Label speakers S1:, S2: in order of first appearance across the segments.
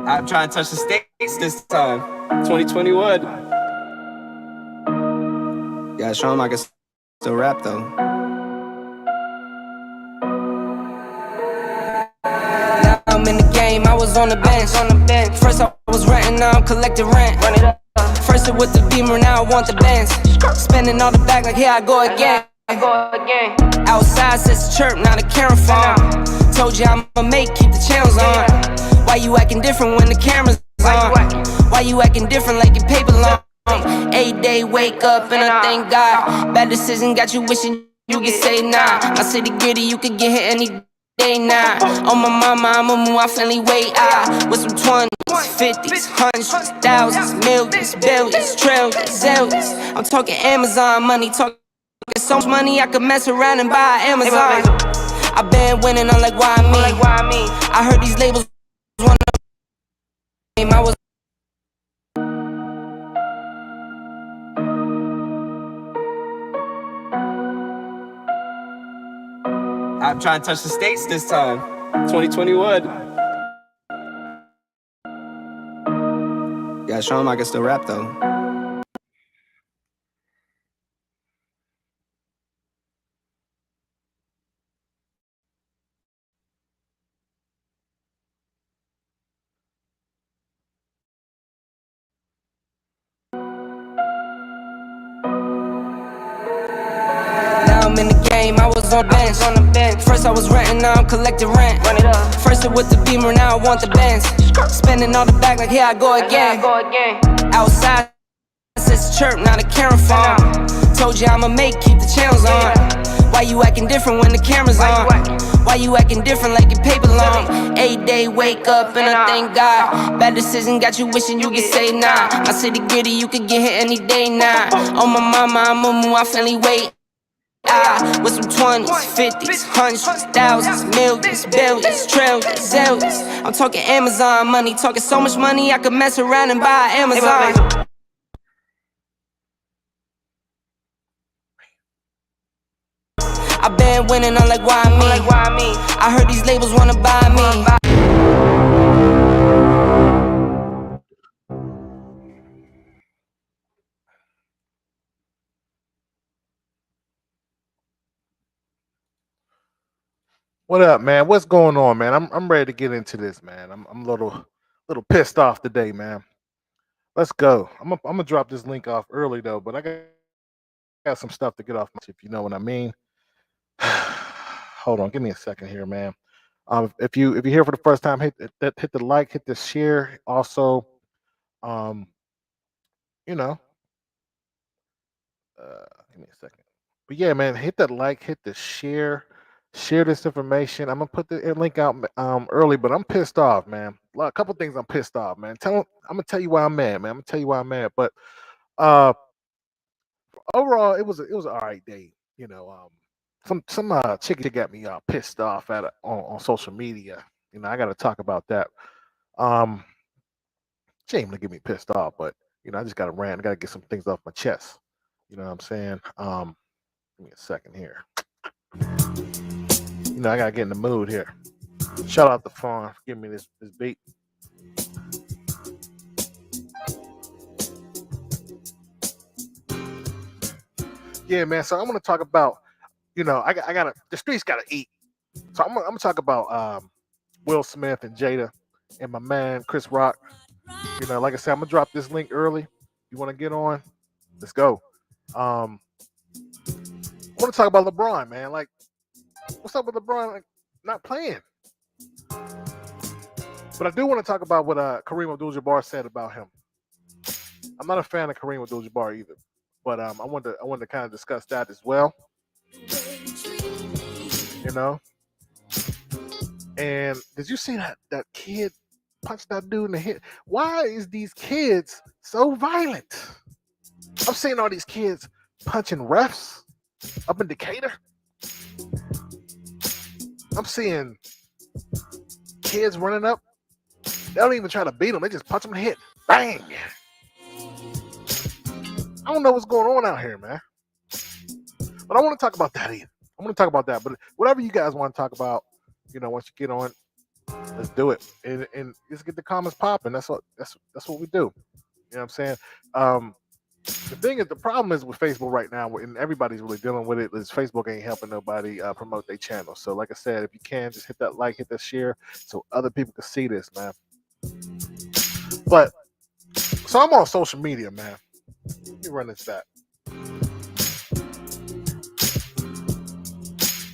S1: I'm trying to touch the stakes this time. 2021. Yeah, show him I can still rap though.
S2: Now I'm in the game, I was on the bench. First I was renting, now I'm collecting rent. Run it up. First it with the Beamer, now I want the Benz. Spending all the back like here I go again. Outside says chirp, now the camera phone. Told you I'ma make, keep the channels on. Why you acting different when the camera's on? Why you acting different like your paper long? 8-day wake up and I thank God. Bad decision got you wishing you could say nah. My city gritty, you could get hit any day now. On my mama, I'ma move my family way out. With some 20s, 50s, hundreds, thousands, millions, billions, trillions, zillions. I'm talking Amazon money, talking so much money I could mess around and buy Amazon. I been winning, I'm like, why me? I heard these labels wanna name. I was
S1: I'm trying to touch the stakes this time. 2021. Yeah, show him I can still rap though.
S2: I'm in the game, I was on the bench. First I was renting, now I'm collecting rent. Run it up. First it with the Beamer, now I want the Benz. Spending all the back like here I go again. Outside says chirp, now the camera phone. Told you I'ma make, keep the channels on. Why you acting different when the camera's on? Why you acting different like your paper long? 8-day wake up and I thank God. Bad decision got you wishing you could say nah. My city gritty, you could get hit any day now. On my mama, I'ma move my family way. With some 20s, 50s, hundreds, thousands, millions, billions, trillions, zillions. I'm talking Amazon money, talking so much money I could mess around and buy Amazon. I been winning, I'm like, why me? I heard these labels wanna buy me.
S3: What up, man? What's going on, man? I'm ready to get into this, man. I'm a little pissed off today, man. Let's go. I'm gonna drop this link off early though, but I got some stuff to get off, if you know what I mean. Hold on, give me a second here, man. If you're here for the first time, hit the like, hit the share. Also, you know, give me a second. But yeah, man, hit that like, hit the share. Share this information. I'm gonna put the link out early, but I'm pissed off, man. A couple things I'm pissed off, man. I'm gonna tell you why I'm mad, man. I'm gonna tell you why I'm mad. But overall, it was an all right day. You know, some chick got me pissed off on social media. You know, I got to talk about that. She ain't gonna get me pissed off, but you know, I just got to rant. I got to get some things off my chest. You know what I'm saying? Give me a second here. You know, I gotta get in the mood here. Shout out to Fawn for giving me this beat. Yeah, man. So I'm gonna talk about, you know, I gotta the streets gotta eat. So I'm gonna talk about Will Smith and Jada and my man Chris Rock. You know, like I said, I'm gonna drop this link early. You wanna get on? Let's go. I wanna talk about LeBron, man. Like, what's up with LeBron? Like, not playing. But I do want to talk about what Kareem Abdul-Jabbar said about him. I'm not a fan of Kareem Abdul-Jabbar either, but I wanted to kind of discuss that as well. You know, and did you see that kid punch that dude in the head? Why is these kids so violent? I'm seeing all these kids punching refs up in Decatur. I'm seeing kids running up. They don't even try to beat them. They just punch them in the head. Bang! I don't know what's going on out here, man. But I want to talk about that either. I want to talk about that. But whatever you guys want to talk about, you know, once you get on, Let's do it, and let's get the comments popping. That's what we do. You know what I'm saying? Um, the thing is, the problem is with Facebook right now, and everybody's really dealing with it. Is Facebook ain't helping nobody promote their channel. So, like I said, if you can, just hit that like, hit that share, so other people can see this, man. But so I'm on social media, man. Let me run this back.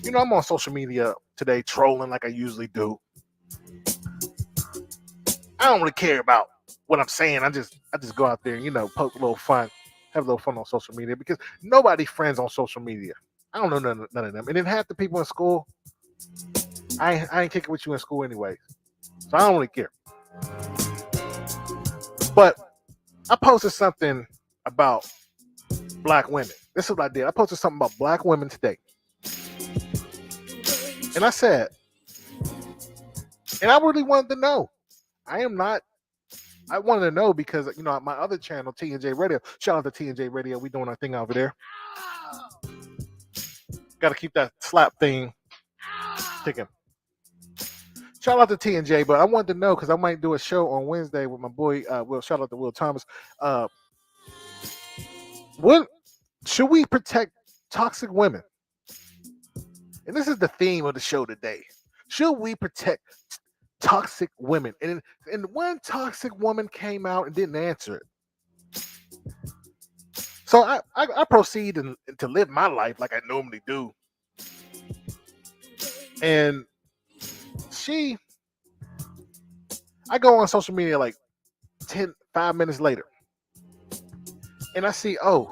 S3: You know, I'm on social media today, trolling like I usually do. I don't really care about what I'm saying. I just go out there and, you know, poke a little fun, have a little fun on social media, because nobody friends on social media. I don't know none of them. And then half the people in school, I ain't kicking with you in school anyway. So I don't really care. But I posted something about black women. This is what I did. I posted something about black women today. And I said, and I really wanted to know. I wanted to know because, you know, my other channel, T&J Radio, shout out to T&J Radio. We doing our thing over there. Got to keep that slap thing ticking. Shout out to T&J, but I wanted to know because I might do a show on Wednesday with my boy, Will. Shout out to Will Thomas. What should we protect toxic women? And this is the theme of the show today. Should we protect toxic women? And one toxic woman came out and didn't answer it. So I proceed to live my life like I normally do. And I go on social media like 5 minutes later. And I see, I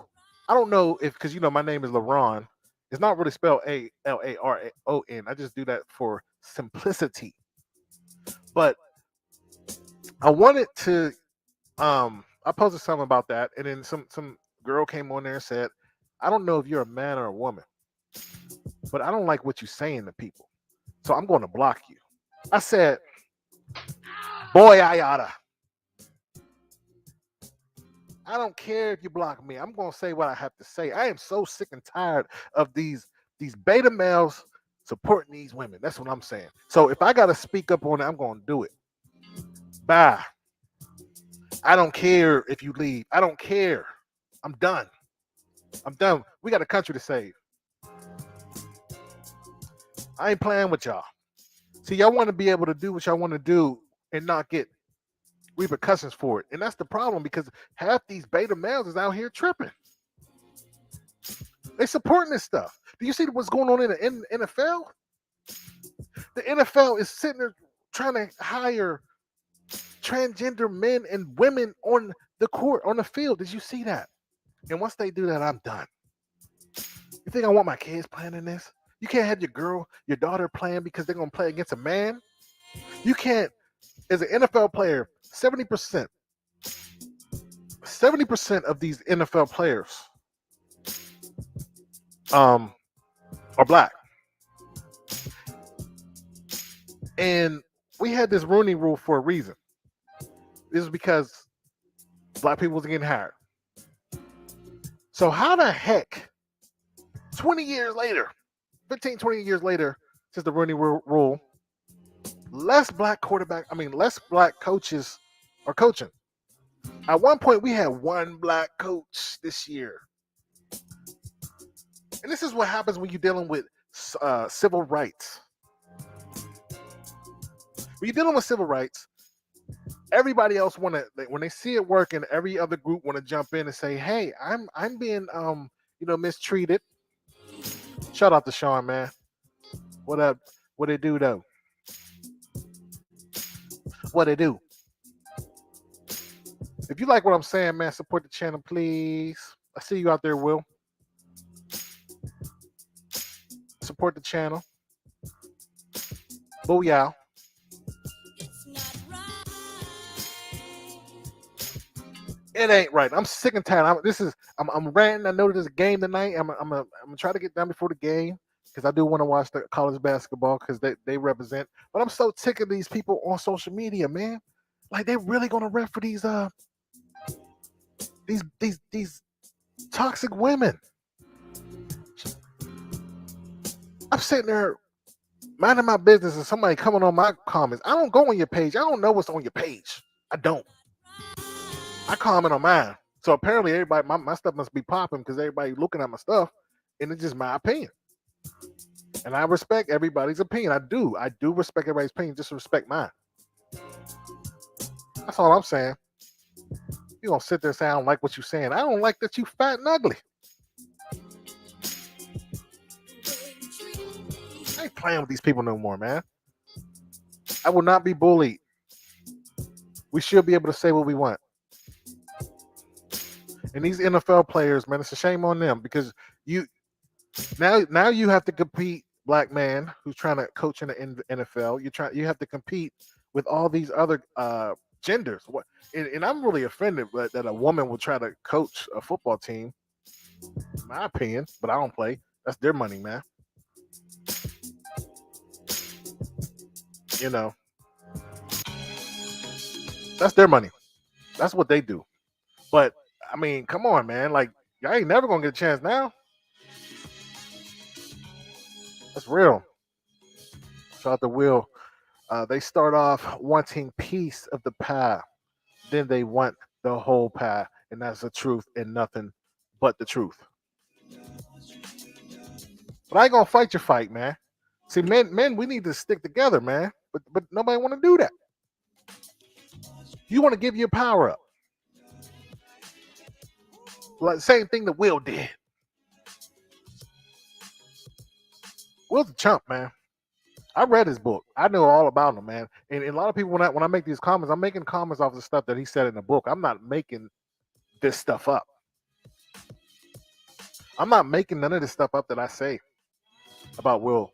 S3: don't know if, because, you know, my name is LeBron. It's not really spelled Alaron. I just do that for simplicity. But I wanted to, I posted something about that. And then some girl came on there and said, I don't know if you're a man or a woman, but I don't like what you're saying to people. So I'm going to block you. I said, boy, I oughta. I don't care if you block me. I'm going to say what I have to say. I am so sick and tired of these beta males supporting these women. That's what I'm saying. So if I got to speak up on it, I'm going to do it. Bye. I don't care if you leave. I don't care. I'm done. We got a country to save. I ain't playing with y'all. See, y'all want to be able to do what y'all want to do and not get repercussions for it. And that's the problem, because half these beta males is out here tripping. They supporting this stuff. Do you see what's going on in the NFL? The NFL is sitting there trying to hire transgender men and women on the court, on the field. Did you see that? And once they do that, I'm done. You think I want my kids playing in this? You can't have your daughter playing because they're going to play against a man. You can't, as an NFL player, 70% of these NFL players are black. And we had this Rooney Rule for a reason. This is because black people was getting hired. So how the heck, 20 years later, 15, 20 years later, since the Rooney Rule, less black coaches are coaching. At one point, we had one black coach this year. And this is what happens when you're dealing with civil rights. When you're dealing with civil rights, everybody else when they see it working, every other group want to jump in and say, "Hey, I'm being mistreated." Shout out to Sean, man. What up? What it do though? What it do? If you like what I'm saying, man, support the channel, please. I see you out there, Will. Support the channel. Booyah. It ain't right. I'm sick and tired. I'm ranting. I know there's a game tonight. I'm gonna try to get done before the game because I do want to watch the college basketball because they represent. But I'm so sick of these people on social media, man. Like, they're really gonna rep for these toxic women. I'm sitting there, minding my business and somebody coming on my comments. I don't go on your page. I don't know what's on your page. I don't. I comment on mine. So apparently everybody, my stuff must be popping because everybody looking at my stuff, and it's just my opinion. And I respect everybody's opinion. I do respect everybody's opinion. Just respect mine. That's all I'm saying. You gonna sit there and say I don't like what you're saying. I don't like that you fat and ugly. I ain't playing with these people no more, man. I will not be bullied. We should be able to say what we want. And these NFL players, man, it's a shame on them because you now you have to compete, black man who's trying to coach in the NFL. You have to compete with all these other genders. And I'm really offended that a woman will try to coach a football team. In my opinion, but I don't play. That's their money, man. You know, that's their money. That's what they do. But I mean, come on, man. Like, y'all ain't never gonna get a chance now. That's real. Shout out to Will. They start off wanting piece of the pie, then they want the whole pie, and that's the truth and nothing but the truth. But I ain't gonna fight your fight, man. See, men, we need to stick together, man. But nobody want to do that. You want to give your power up. Like same thing that Will did. Will's a chump, man. I read his book. I know all about him, man. And a lot of people, when I make these comments, I'm making comments off the stuff that he said in the book. I'm not making this stuff up. I'm not making none of this stuff up that I say about Will.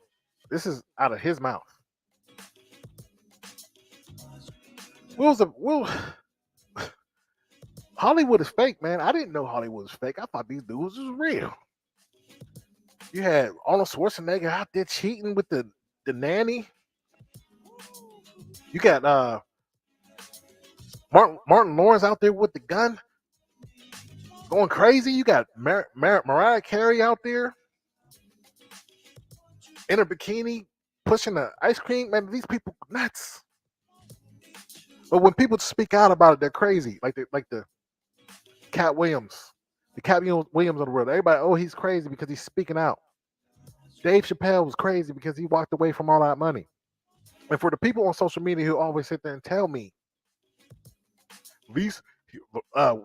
S3: This is out of his mouth. Will. Hollywood is fake, man. I didn't know Hollywood was fake. I thought these dudes was real. You had Arnold Schwarzenegger out there cheating with the nanny. You got Martin Lawrence out there with the gun, going crazy. You got Mariah Carey out there in a bikini pushing the ice cream. Man, these people nuts. But when people speak out about it, they're crazy. Like the Cat Williams, Williams of the world. Everybody, oh, he's crazy because he's speaking out. Dave Chappelle was crazy because he walked away from all that money. And for the people on social media who always sit there and tell me,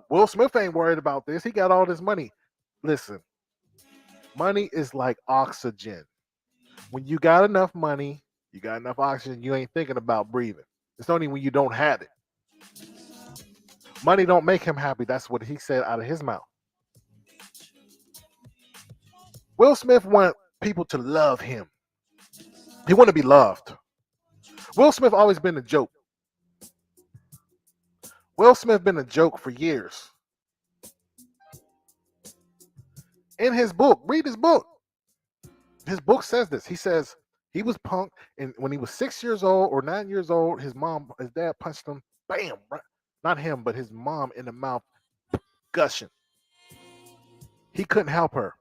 S3: Will Smith ain't worried about this. He got all this money. Listen, money is like oxygen. When you got enough money, you got enough oxygen, you ain't thinking about breathing. It's only when you don't have it. Money don't make him happy. That's what he said out of his mouth. Will Smith want people to love him. He want to be loved. Will Smith always been a joke. Will Smith been a joke for years. In his book, read his book. His book says this. He says he was punked, and when he was 6 years old or 9 years old, his dad punched him. Bam! Right, not him, but his mom in the mouth, gushing. He couldn't help her,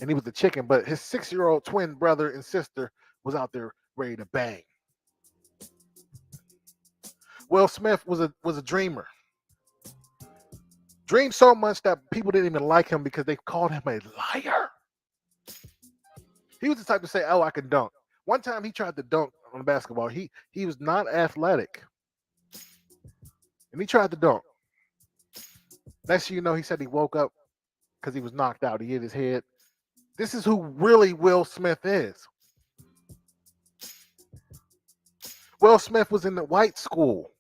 S3: and he was the chicken. But his 6-year-old twin brother and sister was out there ready to bang. Will Smith was a dreamer. Dreamed so much that people didn't even like him because they called him a liar. He was the type to say, "Oh, I can dunk." One time he tried to dunk on the basketball. He was not athletic, and he tried to dunk. Next thing you know, he said he woke up because he was knocked out. He hit his head. This is who really Will Smith is. Will Smith was in the white school.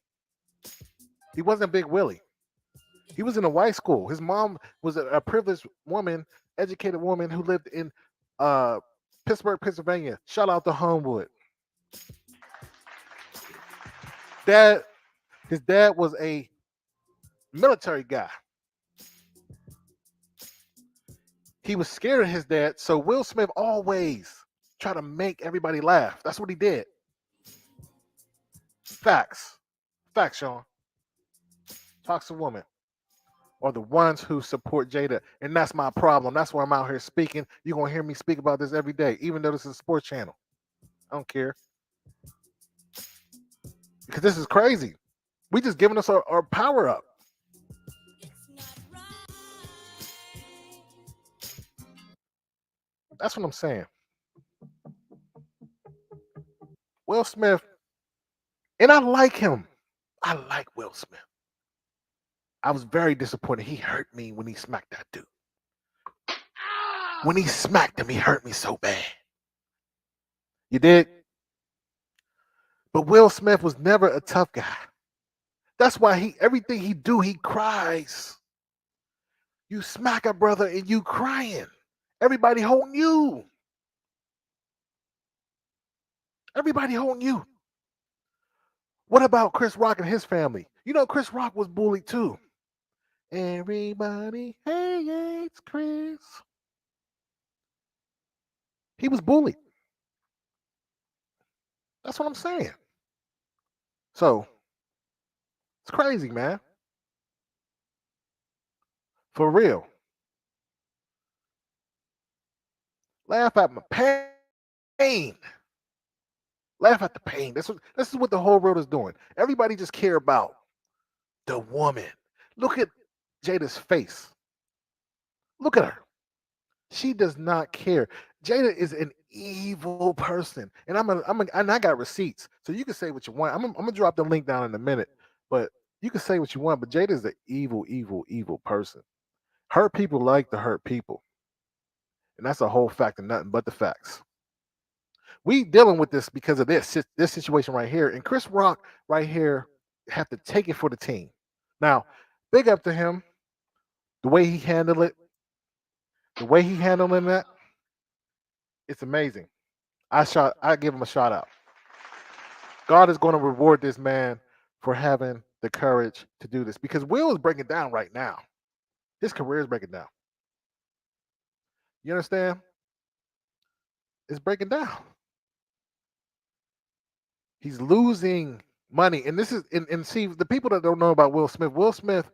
S3: He wasn't Big Willie. He was in a white school. His mom was a privileged woman, educated woman who lived in Pittsburgh, Pennsylvania. Shout out to Homewood. His dad was a military guy. He was scared of his dad, so Will Smith always tried to make everybody laugh. That's what he did. Facts, Sean. Toxic women are the ones who support Jada, and that's my problem. That's why I'm out here speaking. You're gonna hear me speak about this every day, even though this is a sports channel. I don't care because this is crazy. We just giving us our power up. That's what I'm saying. Will Smith, and I like him. I like Will Smith. I was very disappointed. He hurt me when he smacked that dude. When he smacked him, he hurt me so bad. You did? But Will Smith was never a tough guy. That's why everything he do, he cries. You smack a brother and you crying. Everybody holding you. Everybody holding you. What about Chris Rock and his family? You know, Chris Rock was bullied too. Everybody hates Chris. He was bullied. That's what I'm saying. So it's crazy, man. For real. Laugh at my pain. Laugh at the pain. This is what the whole world is doing. Everybody just care about the woman. Look at Jada's face. Look at her. She does not care. Jada is an evil person, and and I got receipts, so you can say what you want. I'm gonna drop the link down in a minute, but you can say what you want. But Jada is an evil, evil, evil person. Hurt people like to hurt people, and that's a whole fact and nothing but the facts. We dealing with this because of this situation right here, and Chris Rock right here have to take it for the team. Now, big up to him, the way he handled it, the way he handling that, it's amazing. I give him a shout out. God is going to reward this man for having the courage to do this because Will is breaking down right now. His career is breaking down. You understand? It's breaking down. He's losing money, and this is and see the people that don't know about Will Smith. Will Smith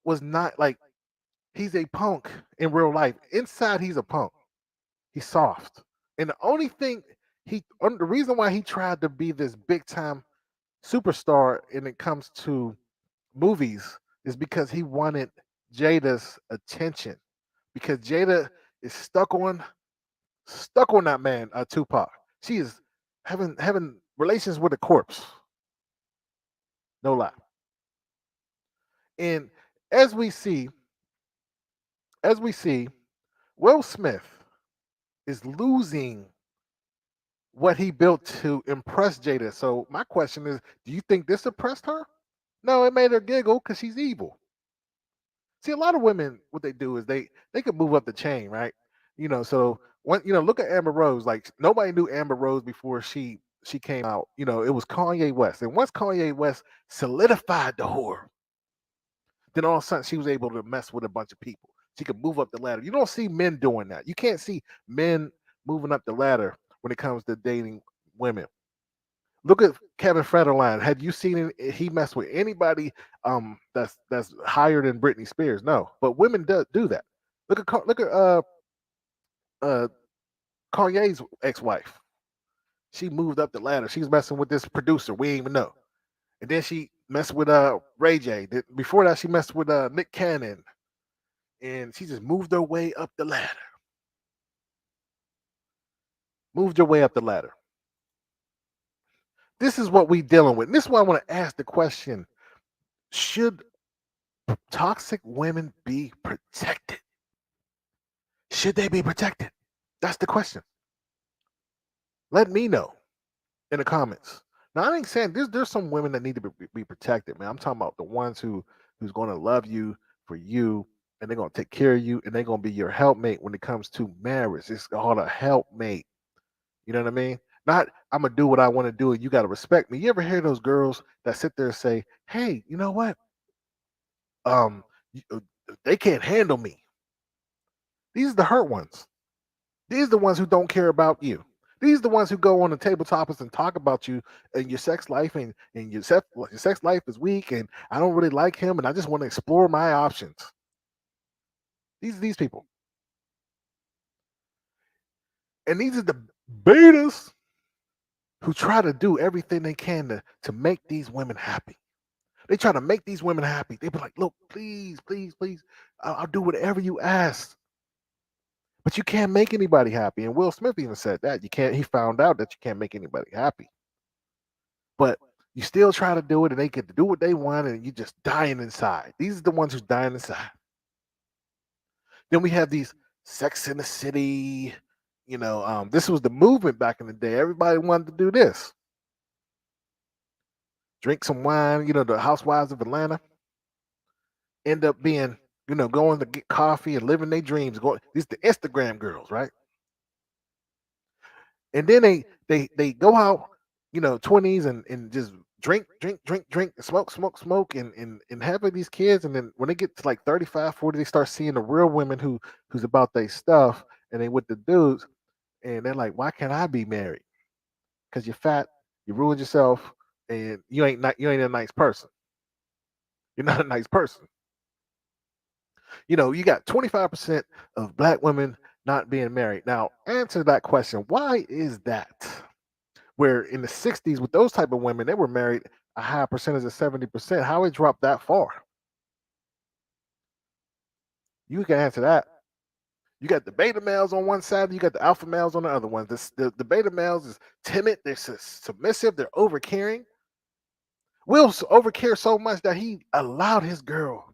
S3: was not like he's a punk in real life. Inside, he's a punk. He's soft, and the only thing the reason why he tried to be this big time superstar when it comes to movies is because he wanted Jada's attention. Because Jada is stuck on that man, Tupac. She is having relations with a corpse. No lie. And as we see, as we see, Will Smith is losing what he built to impress Jada. So my question is, do you think this impressed her? No, it made her giggle because she's evil. See, a lot of women, what they do is they could move up the chain, right? So look at Amber Rose. Like nobody knew Amber Rose before she came out. It was Kanye West, and once Kanye West solidified the whore, then all of a sudden she was able to mess with a bunch of people. She could move up the ladder. You don't see men doing that. You can't see men moving up the ladder when it comes to dating women. Look at Kevin Federline. Had you seen him? He messed with anybody that's higher than Britney Spears? No, but women do that. Look at uh Kanye's ex-wife. She moved up the ladder. She's messing with this producer. We ain't even know. And then she messed with Ray J. Before that, she messed with Nick Cannon, and she just moved her way up the ladder. Moved her way up the ladder. This is what we dealing with. And this is why I want to ask the question: should toxic women be protected? Should they be protected? That's the question. Let me know in the comments. Now I ain't saying there's some women that need to be protected, man. I'm talking about the ones who's going to love you for you, and they're going to take care of you, and they're going to be your helpmate when it comes to marriage. It's called a helpmate. You know what I mean? Not I'm gonna do what I want to do, and you got to respect me. You ever hear those girls that sit there and say, "Hey, you know what? Um, they can't handle me." These are the hurt ones. These are the ones who don't care about you. These are the ones who go on the table topics and talk about you and your sex life and your sex life is weak and I don't really like him and I just want to explore my options. These people. And these are the betas. who try to do everything they can to make these women happy. They try to make these women happy. They be like, look, please, please, please, I'll do whatever you ask. But you can't make anybody happy. And Will Smith even said that. You can't, he found out that you can't make anybody happy. But you still try to do it and they get to do what they want and you just dying inside. These are the ones who's dying inside. Then we have these Sex in the City. This was the movement back in the day. Everybody wanted to do this. Drink some wine, the housewives of Atlanta end up being, going to get coffee and living their dreams. These the Instagram girls, right? And then they go out, 20s and just drink, smoke, and having these kids. And then when they get to like 35, 40, they start seeing the real women who's about their stuff and they with the dudes, and they're like, why can't I be married? Because you're fat, you ruined yourself, and you ain't a nice person. You're not a nice person. You got 25% of black women not being married. Now, answer that question. Why is that? Where in the 60s, with those type of women, they were married a high percentage of 70%. How it dropped that far? You can answer that. You got the beta males on one side, you got the alpha males on the other one. The beta males is timid, they're submissive, they're overcaring. Will overcare so much that he allowed his girl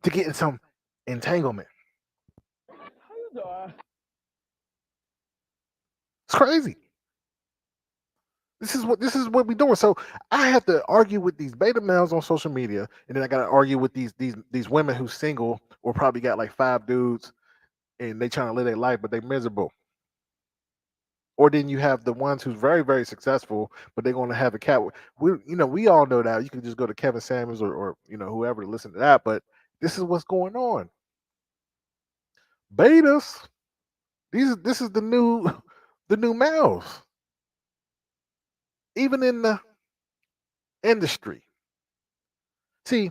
S3: to get in some entanglement. It's crazy. This is what we're doing. So I have to argue with these beta males on social media, and then I got to argue with these women who's single or probably got like 5 dudes, and they trying to live their life, but they miserable. Or then you have the ones who's very very successful, but they're going to have a cat. We all know that. You can just go to Kevin Samuels or whoever to listen to that. But this is what's going on. Betas. This is the new males. Even in the industry. See,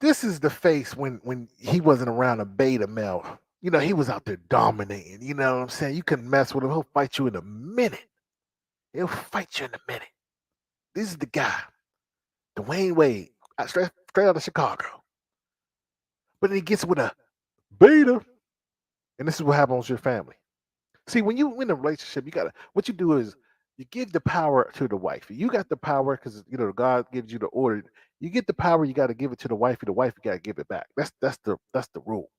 S3: this is the face when he wasn't around a beta male. He was out there dominating. You know what I'm saying? You couldn't mess with him. He'll fight you in a minute. He'll fight you in a minute. This is the guy, Dwayne Wade, straight out of Chicago. But then he gets with a beta, and this is what happens with your family. See, when you in a relationship, what you do is you give the power to the wife. You got the power because God gives you the order. You get the power, you got to give it to the wife. The wife, you got to give it back. That's the rule.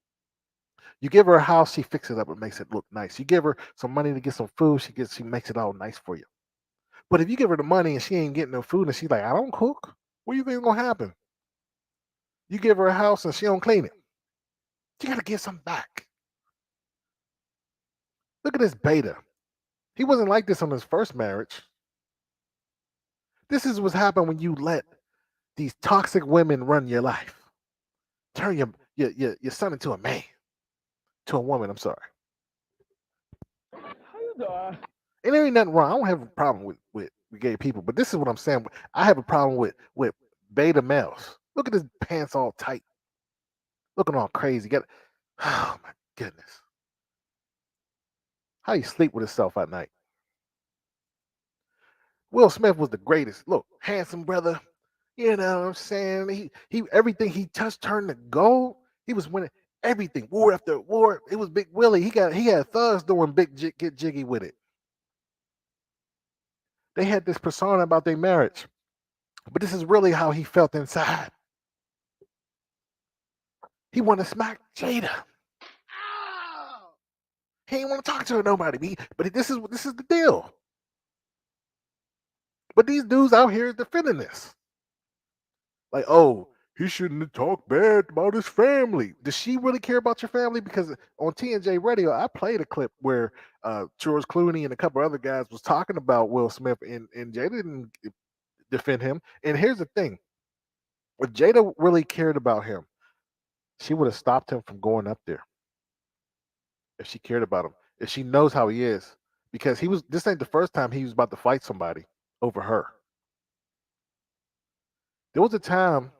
S3: You give her a house, she fixes it up and makes it look nice. You give her some money to get some food, she makes it all nice for you. But if you give her the money and she ain't getting no food and she's like, I don't cook, what do you think is gonna happen? You give her a house and she don't clean it. You gotta give something back. Look at this beta. He wasn't like this on his first marriage. This is what's happened when you let these toxic women run your life. Turn your son into a man. To a woman, I'm sorry. And there ain't nothing wrong. I don't have a problem with gay people, but this is what I'm saying. I have a problem with beta males. Look at his pants all tight, looking all crazy. Oh my goodness. How you sleep with yourself at night? Will Smith was the greatest. Look, handsome brother. You know what I'm saying? He everything he touched turned to gold. He was winning everything, war after war. It was Big Willie. He had thugs doing get jiggy with it. They had this persona about their marriage, but this is really how he felt inside. He wanted to smack Jada. He didn't want to talk to her nobody. But this is the deal. But these dudes out here defending this. Like, oh, he shouldn't have talked bad about his family. Does she really care about your family? Because on TNJ Radio, I played a clip where George Clooney and a couple other guys was talking about Will Smith, and Jada didn't defend him. And here's the thing. If Jada really cared about him, she would have stopped him from going up there. If she cared about him. If she knows how he is. Because this ain't the first time he was about to fight somebody over her. There was a time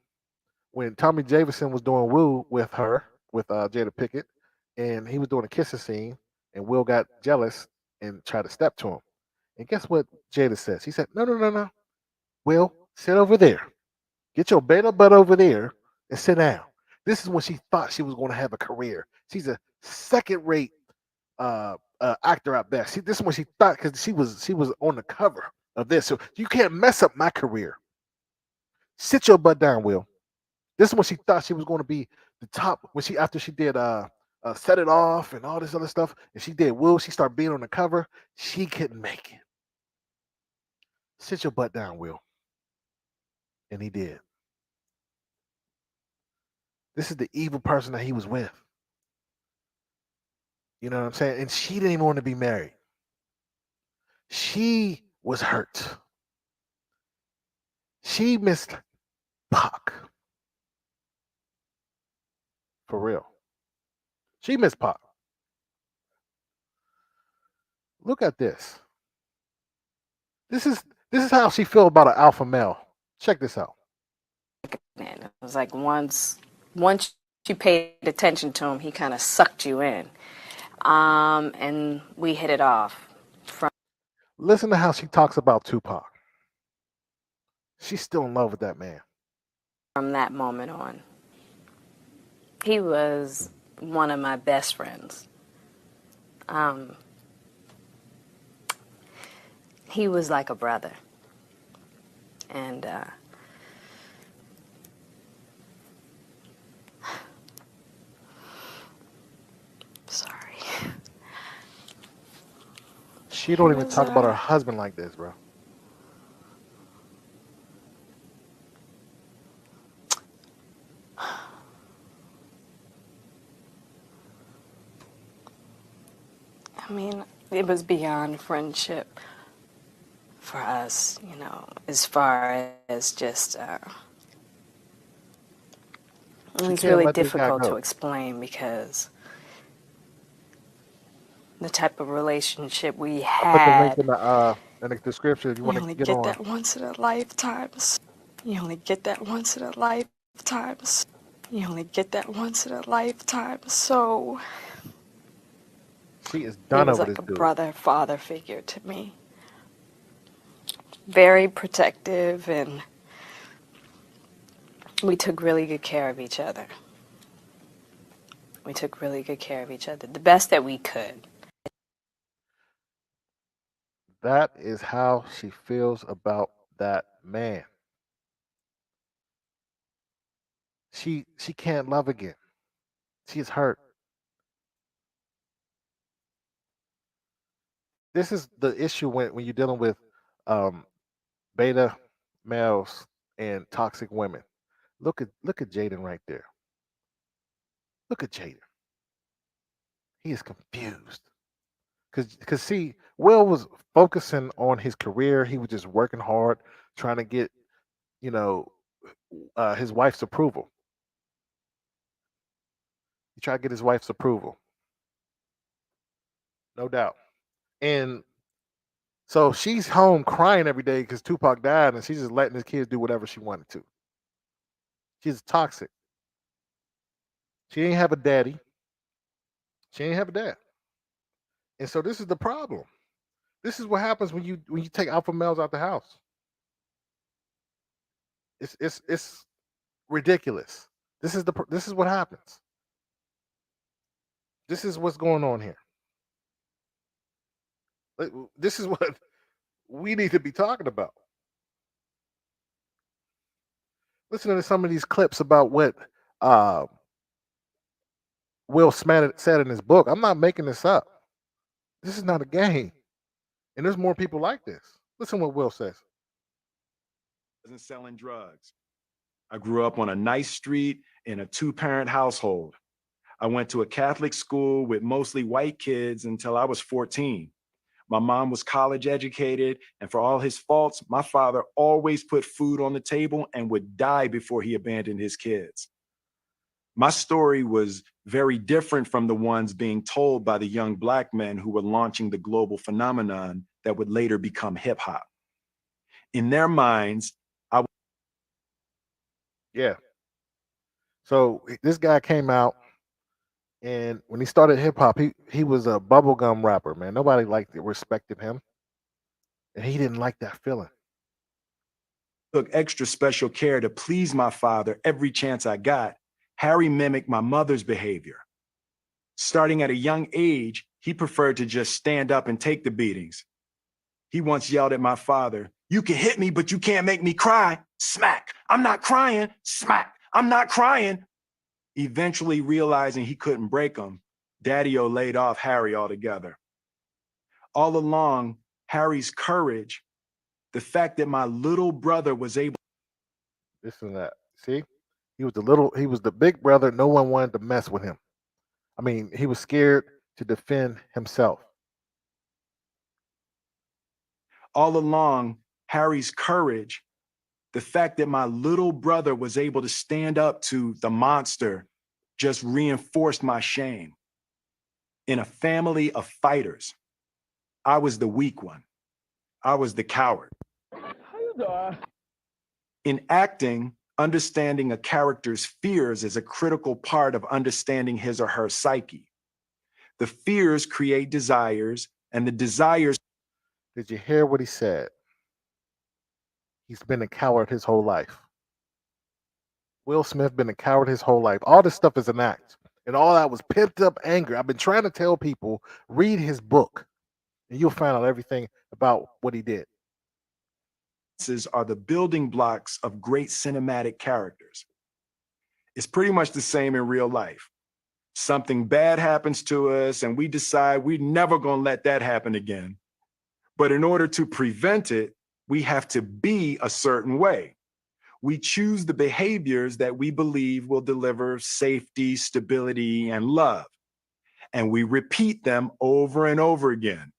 S3: when Tommy Javerson was doing Woo with her, with Jada Pickett, and he was doing a kissing scene, and Will got jealous and try to step to him. And guess what Jada says? He said, "No, no, no, no. Will, sit over there. Get your beta butt over there and sit down." This is when she thought she was going to have a career. She's a second-rate actor out there. This is when she thought, because she was on the cover of this. So you can't mess up my career. Sit your butt down, Will. This is when she thought she was going to be the top. When she after she did Set It Off and all this other stuff, and she did Will, she started being on the cover. She couldn't make it. Sit your butt down, Will. And he did. This is the evil person that he was with. You know what I'm saying? And she didn't even want to be married. She was hurt. She missed Pac. For real. She missed Pac. Look at this. This is how she feel about an alpha male. Check this out.
S4: It was like once you paid attention to him, he kind of sucked you in, and we hit it off
S3: Listen to how she talks about Tupac. She's still in love with that man.
S4: from that moment on. He was one of my best friends. He was like a brother, and sorry.
S3: She don't even talk about her husband like this, bro.
S4: I mean, it was beyond friendship for us, as far as just, it was really difficult to explain because the type of relationship we
S3: I'll put the
S4: had.
S3: link in the description if you want to get on.
S4: You only get that once in a lifetime. You only get that once in a lifetime. You only get that once in a lifetime. So
S3: she is done
S4: he was
S3: over
S4: like
S3: this
S4: a
S3: dude.
S4: brother, father figure to me. Very protective, and we took really good care of each other. We took really good care of each other, the best that we could.
S3: That is how she feels about that man. She can't love again. She is hurt. This is the issue when you're dealing with um, beta males and toxic women. Look at Jaden right there. Look at Jaden. He is confused. Cause see, Will was focusing on his career. He was just working hard, trying to get, you know, his wife's approval. He tried to get his wife's approval, no doubt. And so she's home crying every day because Tupac died, and she's just letting his kids do whatever she wanted to. She's toxic. She ain't have a daddy. She ain't have a dad. And so this is the problem. This is what happens when you take alpha males out the house. It's ridiculous. This is what happens. This is what's going on here. This is what we need to be talking about. Listen to some of these clips about what uh, Will Smith said in his book. I'm not making this up. This is not a game. And there's more people like this. Listen what Will says.
S5: Wasn't selling drugs. I grew up on a nice street in a two-parent household. I went to a Catholic school with mostly white kids until I was 14. My mom was college educated, and for all his faults, my father always put food on the table and would die before he abandoned his kids. My story was very different from the ones being told by the young Black men who were launching the global phenomenon that would later become hip hop. In their minds,
S3: Yeah. So this guy came out And when he started hip hop, he was a bubblegum rapper, man. Nobody liked it, respected him, and he didn't like that feeling.
S5: Took extra special care to please my father every chance I got. Harry mimicked my mother's behavior. Starting at a young age, he preferred to just stand up and take the beatings. He once yelled at my father, "You can hit me, but you can't make me cry." Smack. "I'm not crying." Smack. "I'm not crying." Eventually realizing he couldn't break him, Daddy-O laid off Harry altogether. All along, Harry's courage, the fact that my little brother was able
S3: This and that. See, he was the big brother. No one wanted to mess with him. I mean, he was scared to defend himself.
S5: all along, Harry's courage, the fact that my little brother was able to stand up to the monster just reinforced my shame. In a family of fighters, I was the weak one. I was the coward. In acting, understanding a character's fears is a critical part of understanding his or her psyche. The fears create desires, and the desires.
S3: Did you hear what he said? He's been a coward his whole life. Will Smith been a coward his whole life. All this stuff is an act. And all that was pent up anger. I've been trying to tell people, read his book, and you'll find out everything about what he did.
S5: Are the building blocks of great cinematic characters. It's pretty much the same in real life. Something bad happens to us, and we decide we're never going to let that happen again. But in order to prevent it, we have to be a certain way. We choose the behaviors that we believe will deliver safety, stability, and love. And we repeat them over and over again.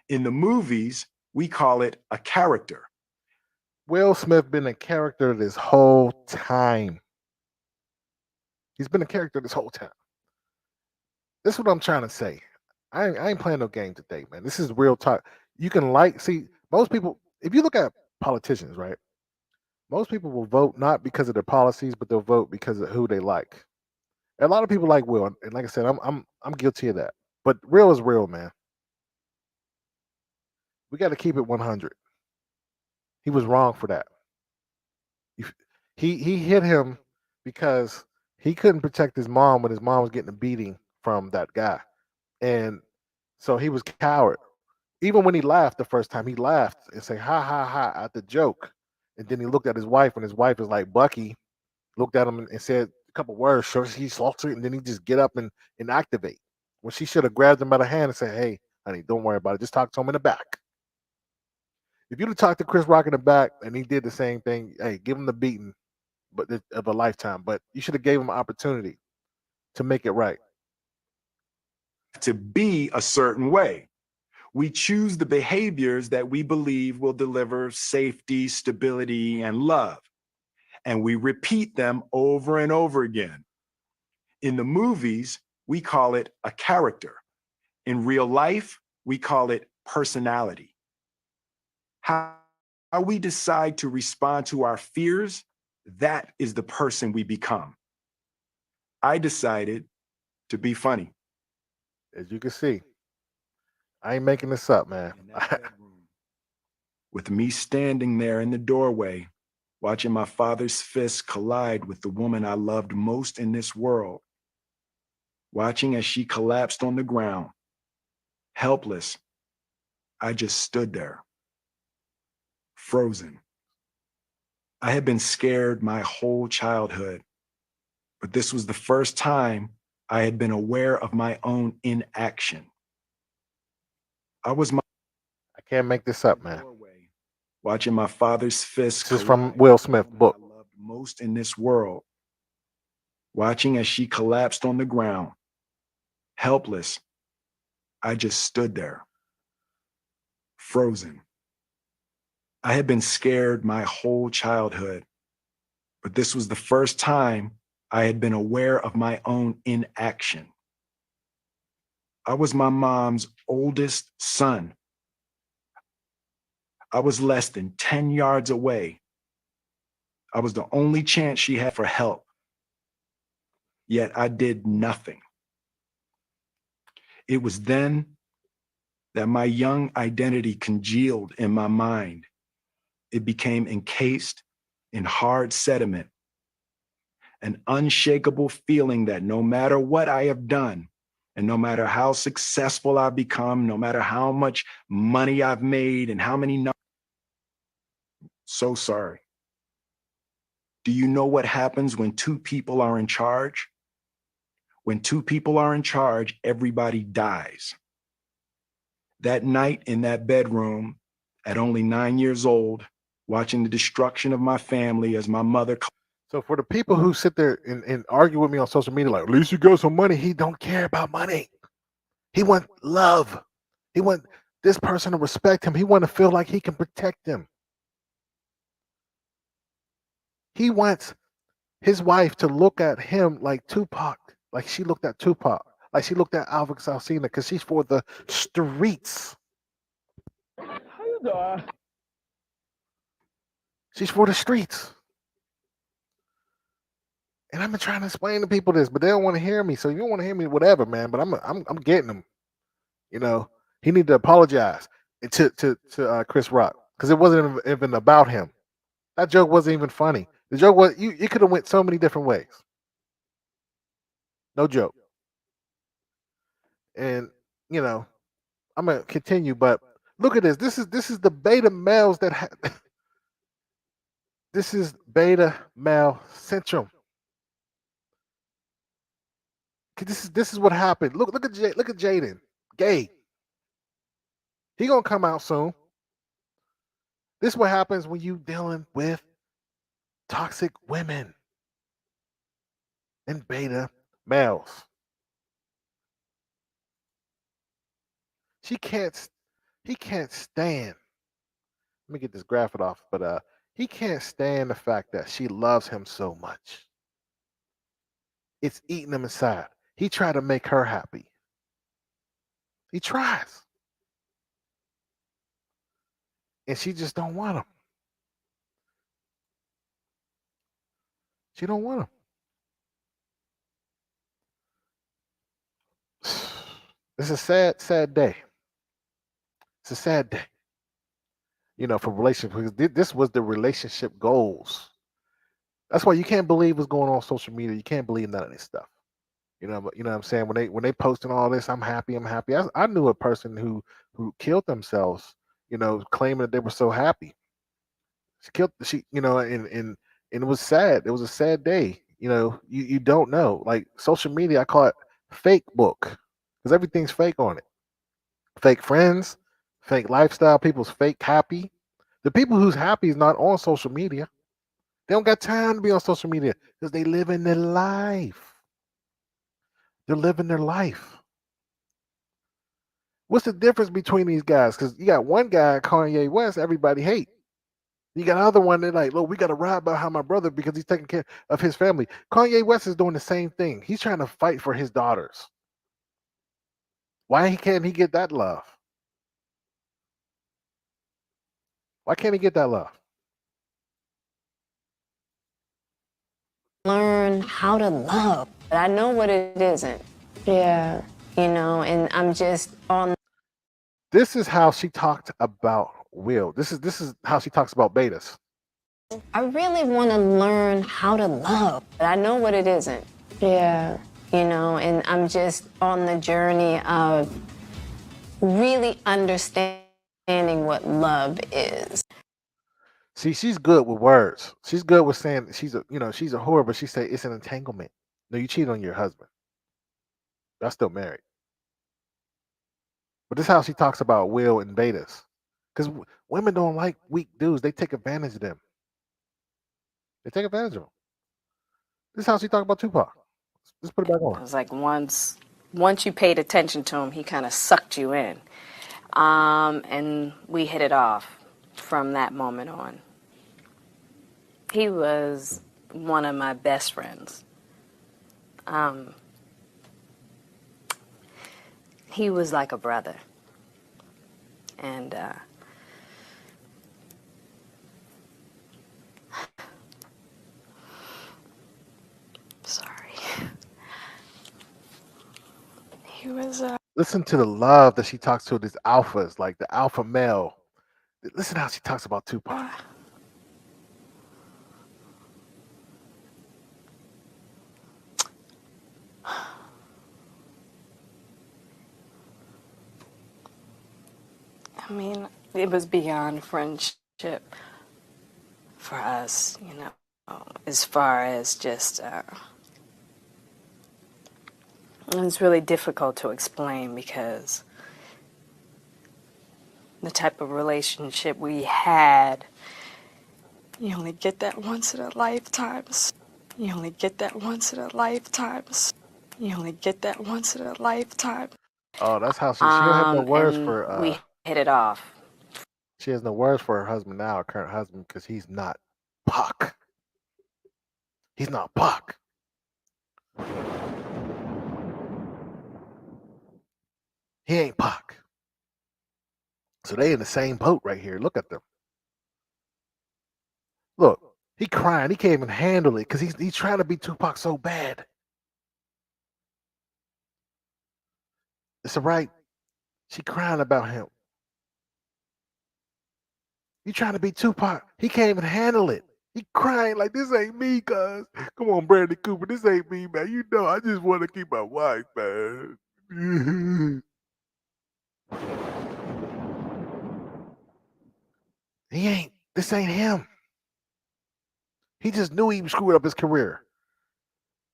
S5: In the movies, we call it a character.
S3: Will Smith been a character this whole time. He's been a character this whole time. This is what I'm trying to say. I ain't playing no game today, man. This is real talk. You can most people, if you look at politicians, right? Most people will vote not because of their policies, but they'll vote because of who they like. And a lot of people like Will, and like I said, I'm guilty of that. But real is real, man. We got to keep it 100. He was wrong for that. He hit him because he couldn't protect his mom when his mom was getting a beating from that guy, and so he was coward. Even when he laughed the first time, he laughed and said "ha ha ha" at the joke, and then he looked at his wife, and his wife was like, "Bucky," looked at him and said a couple words, sure he salted, and then he just get up and activate. When she should have grabbed him by the hand and said, "Hey, honey, don't worry about it. Just talk to him in the back." If you'd have talked to Chris Rock in the back and he did the same thing, hey, give him the beating, but of a lifetime. But you should have gave him an opportunity to make it right.
S5: To be a certain way. We choose the behaviors that we believe will deliver safety, stability, and love. And we repeat them over and over again. In the movies, we call it a character. In real life, we call it personality. How we decide to respond to our fears, that is the person we become. I decided to be funny.
S3: As you can see, I ain't making this up, man.
S5: With me standing there in the doorway, watching my father's fists collide with the woman I loved most in this world, watching as she collapsed on the ground, helpless, I just stood there, frozen. I had been scared my whole childhood, but this was the first time I had been aware of my own inaction. I
S3: can't make this up, man.
S5: Watching my father's fists.
S3: This is from Will Smith book.
S5: I loved most in this world. Watching as she collapsed on the ground, helpless, I just stood there, frozen. I had been scared my whole childhood, but this was the first time I had been aware of my own inaction. I was my mom's oldest son. I was less than 10 yards away. I was the only chance she had for help. Yet I did nothing. It was then that my young identity congealed in my mind. It became encased in hard sediment, an unshakable feeling that no matter what I have done, and no matter how successful I've become, no matter how much money I've made and how many, so sorry. Do you know what happens when two people are in charge? When two people are in charge, everybody dies. That night in that bedroom, at only 9 years old, watching the destruction of my family as my mother.
S3: So for the people who sit there and argue with me on social media, like, at least you got some money, he don't care about money. He want love. He want this person to respect him. He want to feel like he can protect them. He wants his wife to look at him like Tupac, like she looked at Tupac, like she looked at Alvin Salsina, because she's for the streets.
S6: How you doing?
S3: She's for the streets. And I've been trying to explain to people this, but they don't want to hear me. So you don't want to hear me, whatever, man. But I'm getting them. You know, he need to apologize to Chris Rock, because it wasn't even about him. That joke wasn't even funny. The joke was it could have went so many different ways. No joke. And you know, I'm gonna continue, but look at this. This is the beta males that this is beta male syndrome. This is what happened. Look at Jaden. Gay. He gonna come out soon. This is what happens when you dealing with toxic women and beta males. He can't stand. Let me get this graphic off, but he can't stand the fact that she loves him so much. It's eating him inside. He tried to make her happy. He tries. And she just don't want him. She don't want him. It's a sad day. It's a sad day. You know, for relationships, because this was the relationship goals. That's why you can't believe what's going on social media. You can't believe none of this stuff. You know what I'm saying? When they posting all this, I'm happy. I knew a person who killed themselves, you know, claiming that they were so happy. And it was sad. It was a sad day. You know, you don't know. Like social media, I call it fake book, because everything's fake on it. Fake friends, fake lifestyle, people's fake happy. The people who's happy is not on social media. They don't got time to be on social media because they live in their life. They're living their life. What's the difference between these guys? Because you got one guy, Kanye West, everybody hate. You got another one that like, look, we got to ride behind my brother because he's taking care of his family. Kanye West is doing the same thing. He's trying to fight for his daughters. Why can't he get that love? Why can't he get that love?
S7: Learn how to love. But I know what it isn't. Yeah. You know, and I'm just on.
S3: This is how she talked about Will. This is how she talks about betas.
S7: I really want to learn how to love. But I know what it isn't. Yeah. You know, and I'm just on the journey of really understanding what love is.
S3: See, she's good with words. She's good with saying she's a whore, but she say it's an entanglement. No, you cheat on your husband. Y'all still married. But this is how she talks about Will and betas. Because women don't like weak dudes. They take advantage of them. They take advantage of them. This is how she talked about Tupac. Let's put it back
S4: It
S3: on.
S4: was like once you paid attention to him, he kind of sucked you in. And we hit it off from that moment on. He was one of my best friends. He was like a brother. And sorry. He was
S3: Listen to the love that she talks to these alphas, like the alpha male. Listen how she talks about Tupac.
S4: I mean, it was beyond friendship for us, as far as just, it's really difficult to explain because the type of relationship we had, you only get that once in a lifetime. You only get that once in a lifetime. You only get that once in a lifetime.
S3: Oh, that's how she don't have no words
S4: And
S3: for
S4: we hit it off.
S3: she has no words for her husband now, her current husband, because he's not Pac. He's not Pac. He ain't Pac. So they in the same boat right here. Look at them. Look, he crying. He can't even handle it because he's trying to be Tupac so bad. It's all right. She crying about him. You trying to be Tupac. He can't even handle it. He crying like this ain't me, cuz. Come on, Bradley Cooper. This ain't me, man. You know, I just want to keep my wife, man. This ain't him. He just knew he screwed up his career.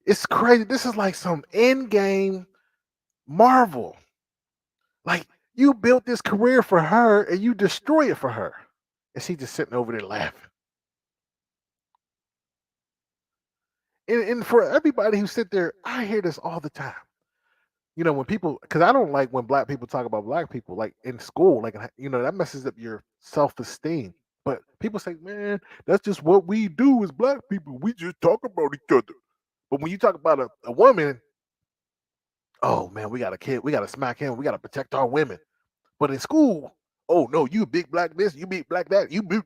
S3: It's crazy. This is like some end game Marvel. Like you built this career for her and you destroy it for her. And she just sitting over there laughing. And for everybody who sit there, I hear this all the time. When people, because I don't like when black people talk about black people, like in school, like, that messes up your self esteem. But people say, man, that's just what we do as black people. We just talk about each other. But when you talk about a woman, oh man, we got a kid, we got to smack him, we got to protect our women. But in school, oh no, you big black this, you big black that, you big.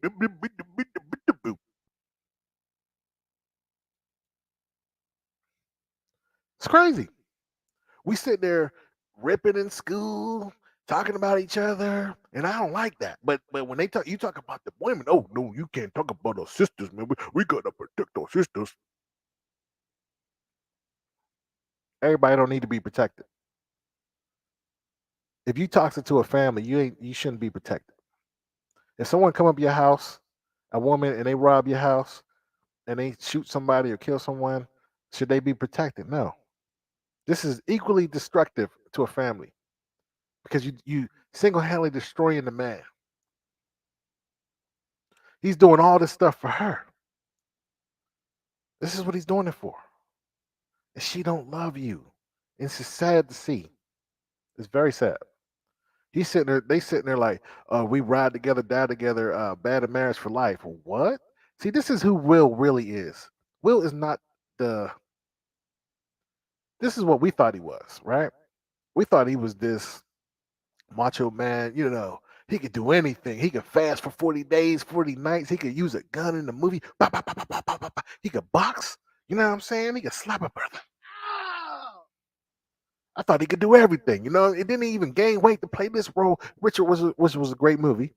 S3: It's crazy. We sit there ripping in school, talking about each other, and I don't like that. But when you talk about the women, oh no, you can't talk about our sisters, man. We gotta protect our sisters. Everybody don't need to be protected. If you toxic to a family, you shouldn't be protected. If someone come up your house, a woman, and they rob your house and they shoot somebody or kill someone, should they be protected? No. This is equally destructive to a family because you single-handedly destroying the man. He's doing all this stuff for her. This is what he's doing it for. And she don't love you. It's just sad to see. It's very sad. He's sitting there, they sitting there like, we ride together, die together, bad in marriage for life. What? See, this is who Will really is. Will is not the this is what we thought he was, right? We thought he was this macho man, he could do anything. He could fast for 40 days, 40 nights. He could use a gun in the movie. Bah, bah, bah, bah, bah, bah, bah, bah. He could box. You know what I'm saying? He could slap a brother. I thought he could do everything. It didn't even gain weight to play this role. Richard which was a great movie.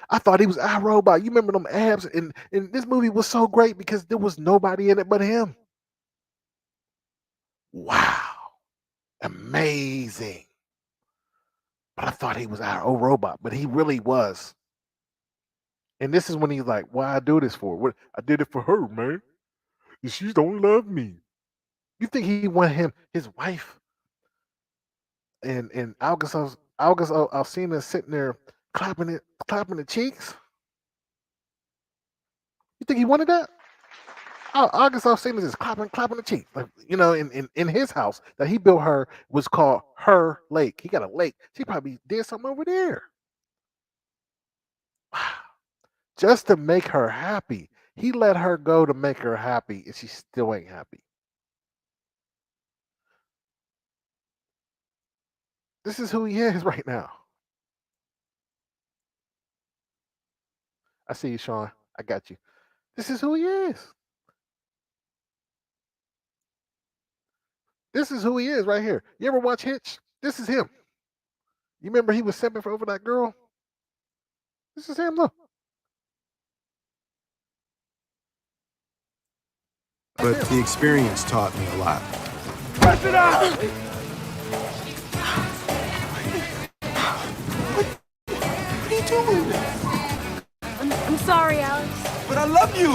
S3: I thought he was our robot. You remember them abs? And this movie was so great because there was nobody in it but him. Wow. Amazing. But I thought he was our old robot, but he really was. And this is when he's like, "Why I do this for? What I did it for her, man. She don't love me." You think he wanted his wife, and August Alsina sitting there clapping the cheeks? You think he wanted that? August Alsina is clapping the cheeks, like in his house that he built her was called her lake. He got a lake. She probably did something over there. Wow. Just to make her happy. He let her go to make her happy, and she still ain't happy. This is who he is right now. I see you, Sean. I got you. This is who he is. This is who he is right here. You ever watch Hitch? This is him. You remember he was simping for over that girl? This is him, look.
S5: But the experience taught me a lot.
S6: Press it out!
S1: What are you doing?
S8: I'm sorry, Alex.
S1: But I love you.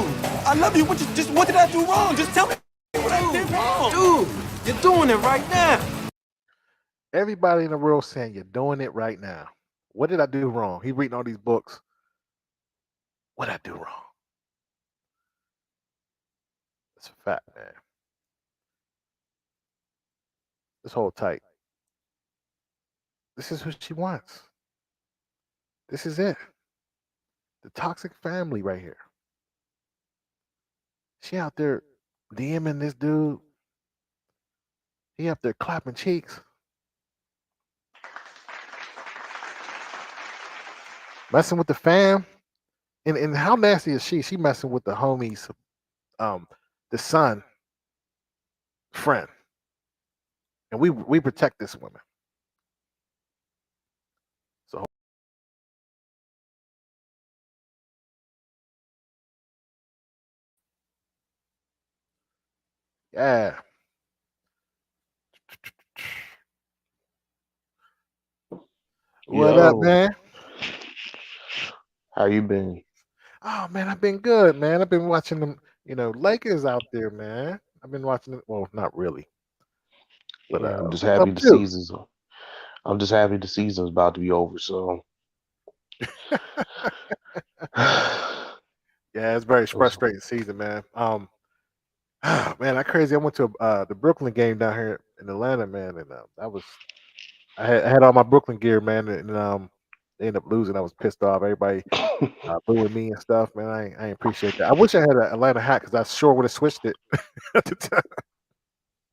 S1: I love you. What did I do wrong? Just tell me what I did wrong. Dude, you're doing it right now.
S3: Everybody in the world saying you're doing it right now. What did I do wrong? He reading all these books. What did I do wrong? It's a fact, man. Just hold tight. This is who she wants. This is it. The toxic family right here. She out there DMing this dude. He up there clapping cheeks. Messing with the fam. And how nasty is she? She messing with the homies, the son, friend. And we protect this woman. So yeah. What up,
S9: Yo,
S3: man?
S9: how you been?
S3: Oh man, I've been good, man. I've been watching them, Lakers out there, man. I've been watching it. Well, not really, but
S9: Yeah, I'm just
S3: what's up,
S9: happy the
S3: too?
S9: season's. I'm just happy the season's about to be over. So,
S3: Yeah, it's very
S9: what's-
S3: frustrating season, man. Man, that crazy. I went to the Brooklyn game down here in Atlanta, man, and I had all my Brooklyn gear, man, and they ended up losing. I was pissed off. Everybody booing me and stuff, man. I ain't appreciate that. I wish I had an Atlanta hat because I sure would have switched it at the time.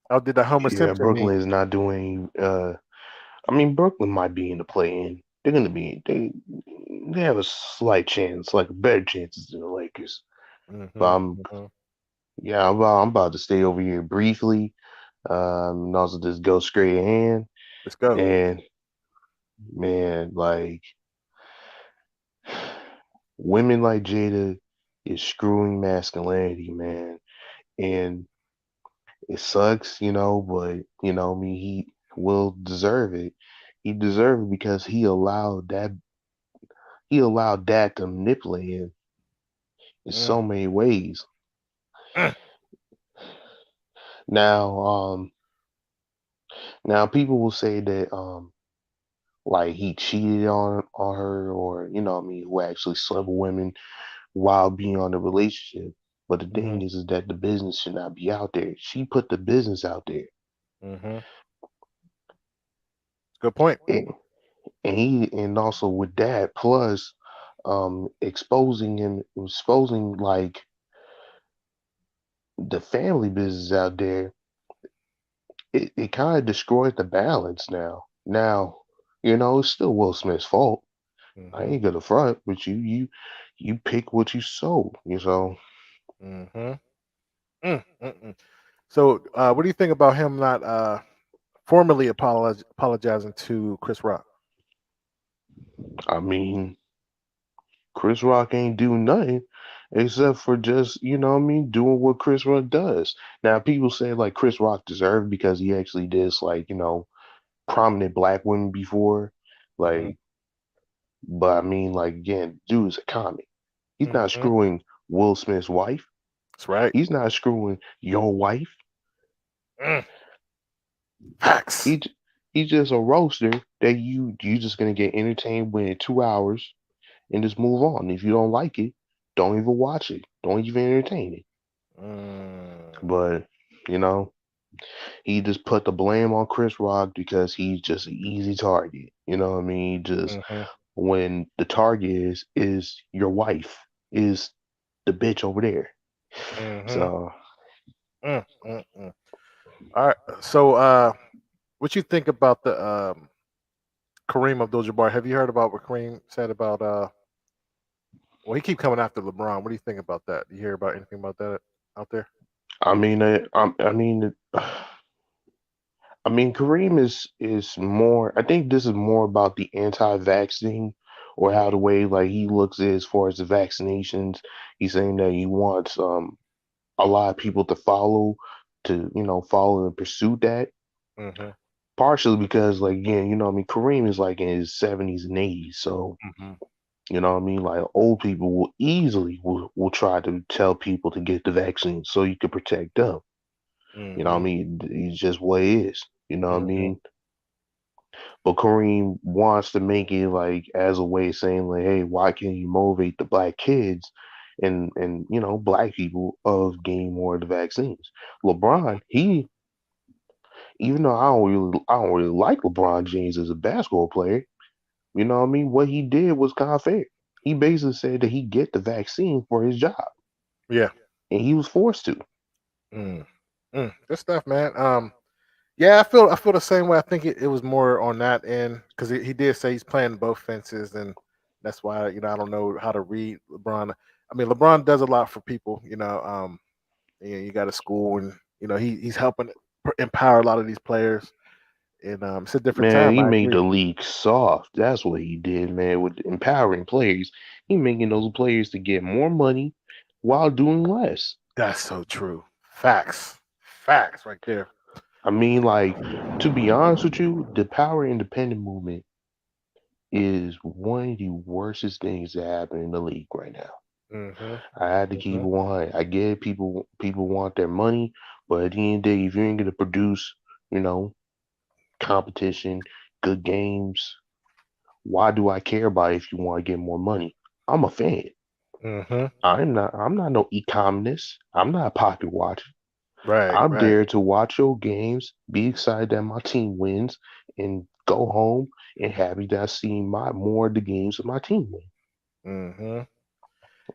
S3: I did the Homer
S9: yeah,
S3: Simpson meme.
S9: Brooklyn is not doing. I mean, Brooklyn might be in the play-in. They're gonna be. They have a slight chance, like better chances than the Lakers. But
S3: Hmm.
S9: yeah, I'm about to stay over here briefly. And also just go straight in.
S3: Let's go.
S9: And man, like women like Jada is screwing masculinity, man. And it sucks, but I mean, he will deserve it. He deserved it because he allowed that to manipulate him in
S3: Mm,
S9: so many ways.
S3: mm,
S9: Now, now people will say that like he cheated on her, or what I mean, who actually slept with women while being on the relationship. But the
S3: mhm,
S9: thing is that the business should not be out there. She put the business out there.
S3: mhm. Good point.
S9: And, and also with that, plus exposing like the family business out there, it kind of destroys the balance now. Now, it's still Will Smith's fault. I
S3: Mhm,
S9: ain't gonna front, but you pick what you sow,
S3: mhm. Mm. So, what do you think about him not formally apologizing to Chris Rock?
S9: I mean, Chris Rock ain't do nothing except for just, what I mean, doing what Chris Rock does. Now, people say like Chris Rock deserved because he actually did like, prominent black women before.
S3: Mhm,
S9: Like, but I mean, like, again, dude is a comic. He's not
S3: mhm.
S9: screwing Will Smith's wife.
S3: That's right.
S9: He's not screwing your wife.
S3: Mm. Facts.
S9: He j- he's just a roaster that you just gonna get entertained with in 2 hours and just move on. If you don't like it, don't even watch it. Don't even entertain it.
S3: Mm.
S9: But you know, he just put the blame on Chris Rock because he's just an easy target. You know what I mean? Just
S3: Mhm,
S9: when the target is your wife, is the bitch over there.
S3: mhm.
S9: So
S3: Mm. All right. So, what you think about the Kareem Abdul-Jabbar? Have you heard about what Kareem said about? Well, he keep coming after LeBron. What do you think about that? Do you hear about anything about that out there?
S9: I mean, I mean, I mean, Kareem is more. I think this is more about the anti-vaccine or how the way like he looks at as far as the vaccinations. He's saying that he wants a lot of people to follow follow and pursue that.
S3: Mm-hmm.
S9: Partially because like again, I mean, Kareem is like in his 70s and 80s, so
S3: Mm-hmm.
S9: what I mean, like old people will try to tell people to get the vaccine so you can protect them. What I
S3: Mm-hmm.
S9: mean, it's just what it is. What I
S3: Mm-hmm.
S9: mean. But Kareem wants to make it like as a way of saying like, hey, why can't you motivate the black kids and black people of getting more of the vaccines? LeBron, he even though I don't really like LeBron James as a basketball player, what I mean? What he did was kind of fair. He basically said that he get the vaccine for his job,
S3: Yeah.
S9: and he was forced to.
S3: Mm. Good stuff, man. Yeah, I feel the same way. I think it was more on that end because he did say he's playing both fences, and that's why I don't know how to read LeBron. I mean, LeBron does a lot for people. You got a school, and he's helping empower a lot of these players. And it's a different
S9: Man,
S3: time.
S9: he
S3: I
S9: made
S3: agree.
S9: the league soft. That's what he did, man, with empowering players. He making those players to get more money while doing less.
S3: That's so true. Facts, right there.
S9: I mean, like, to be honest with you, the power independent movement is one of the worstest things that happen in the league right now.
S3: Mm-hmm.
S9: I had to keep it
S3: Mm-hmm.
S9: 100. I get it, people want their money, but at the end of the day, if you ain't gonna produce, you know, competition, good games, why do I care about if you want to get more money? I'm a fan.
S3: Mm-hmm.
S9: I'm not no economist. I'm not a pocket watcher.
S3: Right.
S9: I'm
S3: Right.
S9: there to watch your games, be excited that my team wins, and go home and happy that I see my more of the games of my team win.
S3: Mm-hmm.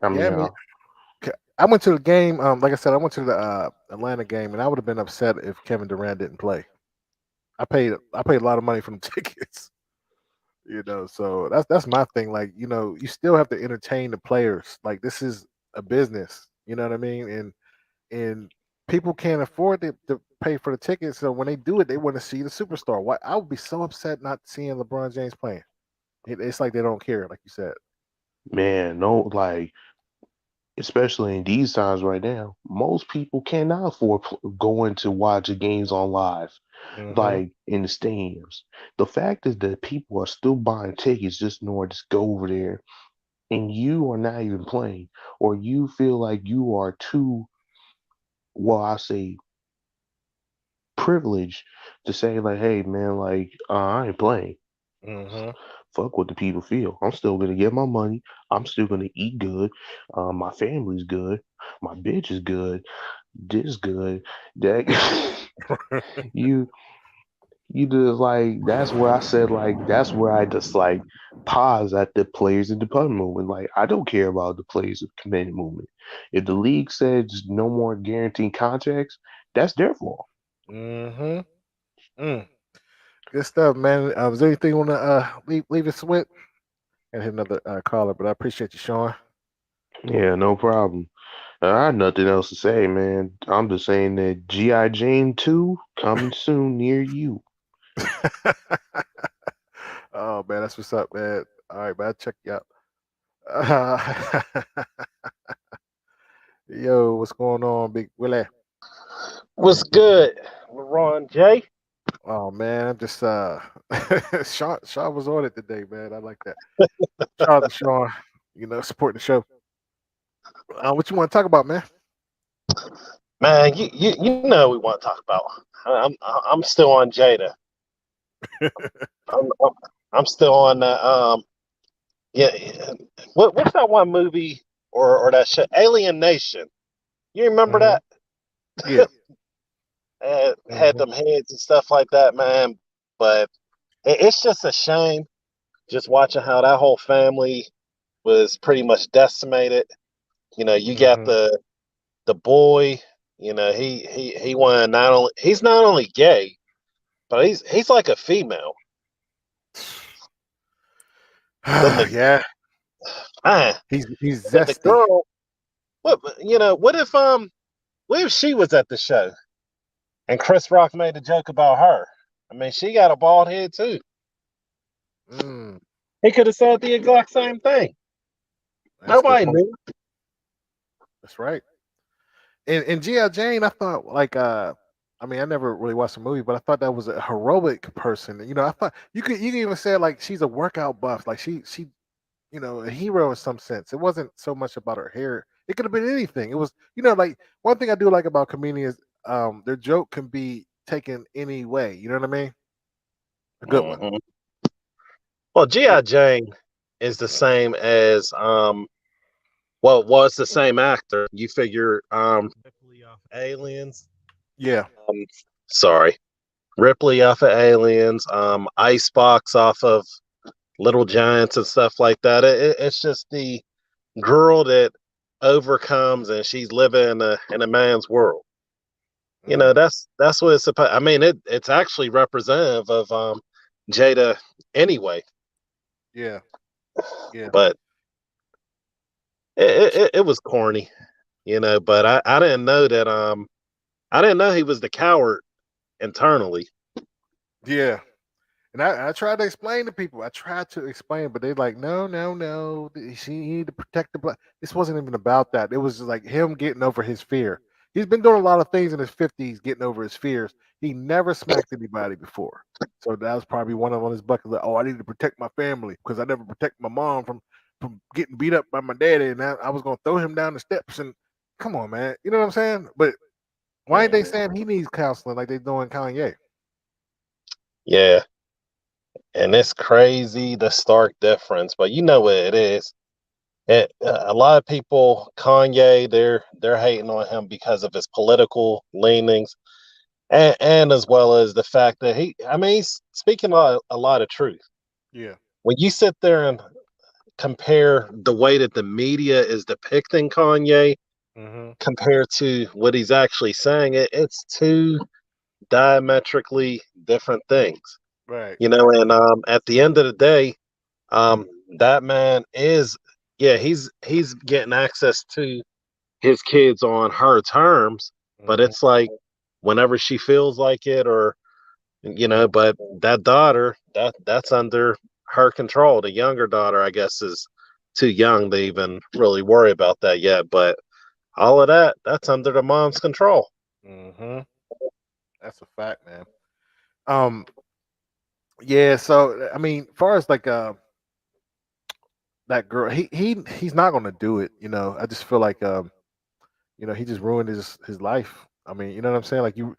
S9: I
S3: Yeah. I
S9: mean,
S3: mean, I went to the game. Like I said, I went to the Atlanta game, and I would have been upset if Kevin Durant didn't play. I paid a lot of money for them tickets. So that's my thing. Like, you still have to entertain the players. Like, this is a business. You know what I mean? And people can't afford to pay for the tickets. So when they do it, they want to see the superstar. Why I would be so upset not seeing LeBron James playing. It's like they don't care, like you said.
S9: man, no, like especially in these times right now, most people cannot afford going to watch the games on live,
S3: Hmm.
S9: like in the stadiums. The fact is that people are still buying tickets just in order to go over there, and you are not even playing, or you feel like you are too, well, I say, privileged to say like, hey, man, like I ain't playing.
S3: Hmm.
S9: Fuck what the people feel. I'm still gonna get my money. I'm still gonna eat good. My family's good. My bitch is good. This good. That you you just like that's where I said like that's where I just like pause at the players in the pun movement. Like I don't care about the players of committed movement. If the league says no more guaranteed contracts, that's their fault.
S3: Hmm. Mm. Good stuff, man. Was there anything you want to leave us with? And hit another caller, but I appreciate you, Sean.
S9: Yeah, no problem. I have nothing else to say, man. I'm just saying that G.I. Jane 2 coming soon near you.
S3: Oh man, that's what's up, man. All right, man. I'll check you out. Uh, yo, what's going on, Big Willie?
S6: What's good, LeBron J?
S3: Oh man, I'm just Sean was on it today, man. I like that. Shout out to Sean, supporting the show. What you want to talk about, man?
S6: Man, you know we want to talk about. I'm still on Jada. I'm I'm, I'm still on that. Yeah. What's that one movie or that shit? Alien Nation. You remember
S3: Hmm.
S6: that?
S3: Yeah.
S6: Had
S3: Hmm.
S6: them heads and stuff like that, man. But it's just a shame just watching how that whole family was pretty much decimated. You got
S3: Hmm.
S6: the boy. He won not only he's not only gay, but he's like a female. Then the
S3: Yeah,
S6: man,
S3: he's
S6: then the
S3: zesty.
S6: girl. What if she was at the show and Chris Rock made a joke about her? I mean, she got a bald head too.
S3: Mm,
S6: He could have said the exact same thing.
S3: that's a good
S6: Nobody
S3: point.
S6: knew.
S3: That's right. And G.I. Jane, I thought like I mean, I never really watched the movie, but I thought that was a heroic person. I thought you could even say like she's a workout buff, like she a hero in some sense. It wasn't so much about her hair. It could have been anything. It was like one thing I do like about comedians, their joke can be taken any way. You know what I mean? A good one.
S6: Mhm. Well, G.I. Jane is the same as well, it's the same actor. You figure Ripley off Aliens.
S3: Yeah.
S6: Um, sorry, Ripley off of Aliens. Icebox off of Little Giants and stuff like that. It's just the girl that overcomes and she's living in a man's world.
S3: Mm,
S6: That's what it's supposed. I mean, it's actually representative of Jada anyway.
S3: yeah. Yeah.
S6: But it was corny, But I didn't know that I didn't know he was the coward internally.
S3: Yeah. And I tried to explain to people. I tried to explain, but they're like, no, no, no. She need to protect the black. This wasn't even about that. It was just like him getting over his fear. He's been doing a lot of things in his 50s, getting over his fears. He never smacked anybody before. So that was probably one on his bucket list. Oh, I need to protect my family because I never protect my mom from getting beat up by my daddy. And I was going to throw him down the steps. And come on, man. You know what I'm saying? But why ain't they
S6: Mhm.
S3: saying he needs counseling like they doing Kanye?
S6: Yeah, and it's crazy the stark difference, but you know what it is. A lot of people, Kanye, they're hating on him because of his political leanings, and as well as the fact that I mean, he's speaking a lot of truth.
S3: Yeah.
S6: When you sit there and compare the way that the media is depicting Kanye
S3: Mm-hmm.
S6: compared to what he's actually saying, it's two diametrically different things.
S3: Right.
S6: And at the end of the day, um, that man is, yeah, he's getting access to his kids on her terms, but
S3: Mm-hmm.
S6: it's like whenever she feels like it, or but that daughter, that's under her control. The younger daughter, I guess, is too young to even really worry about that yet, but all of that's under the mom's control.
S3: Mm-hmm. That's a fact, man. Um, yeah. So I mean, far as like that girl, he's not gonna do it. I just feel like he just ruined his life. I mean, you know what I'm saying? Like you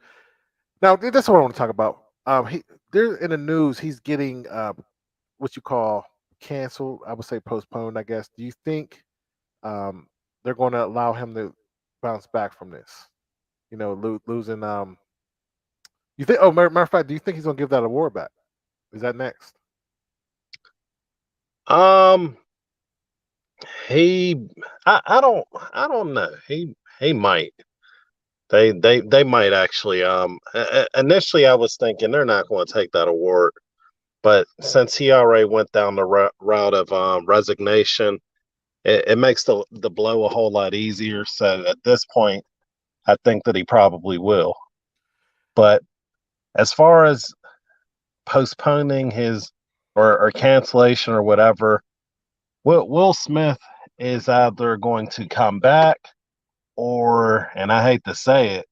S3: now, that's what I want to talk about. He There in the news, he's getting what you call canceled. I would say postponed. I guess. Do you think um they're going to allow him to bounce back from this? Losing You think? Oh, matter of fact, do you think he's gonna give that award back? Is that next?
S6: Um, he, I don't know. He might. They might actually. Initially, I was thinking they're not going to take that award, but since he already went down the route of resignation, it makes the blow a whole lot easier. So at this point, I think that he probably will. But as far as postponing his or cancellation or whatever, Will Smith is either going to come back or, and I hate to say it,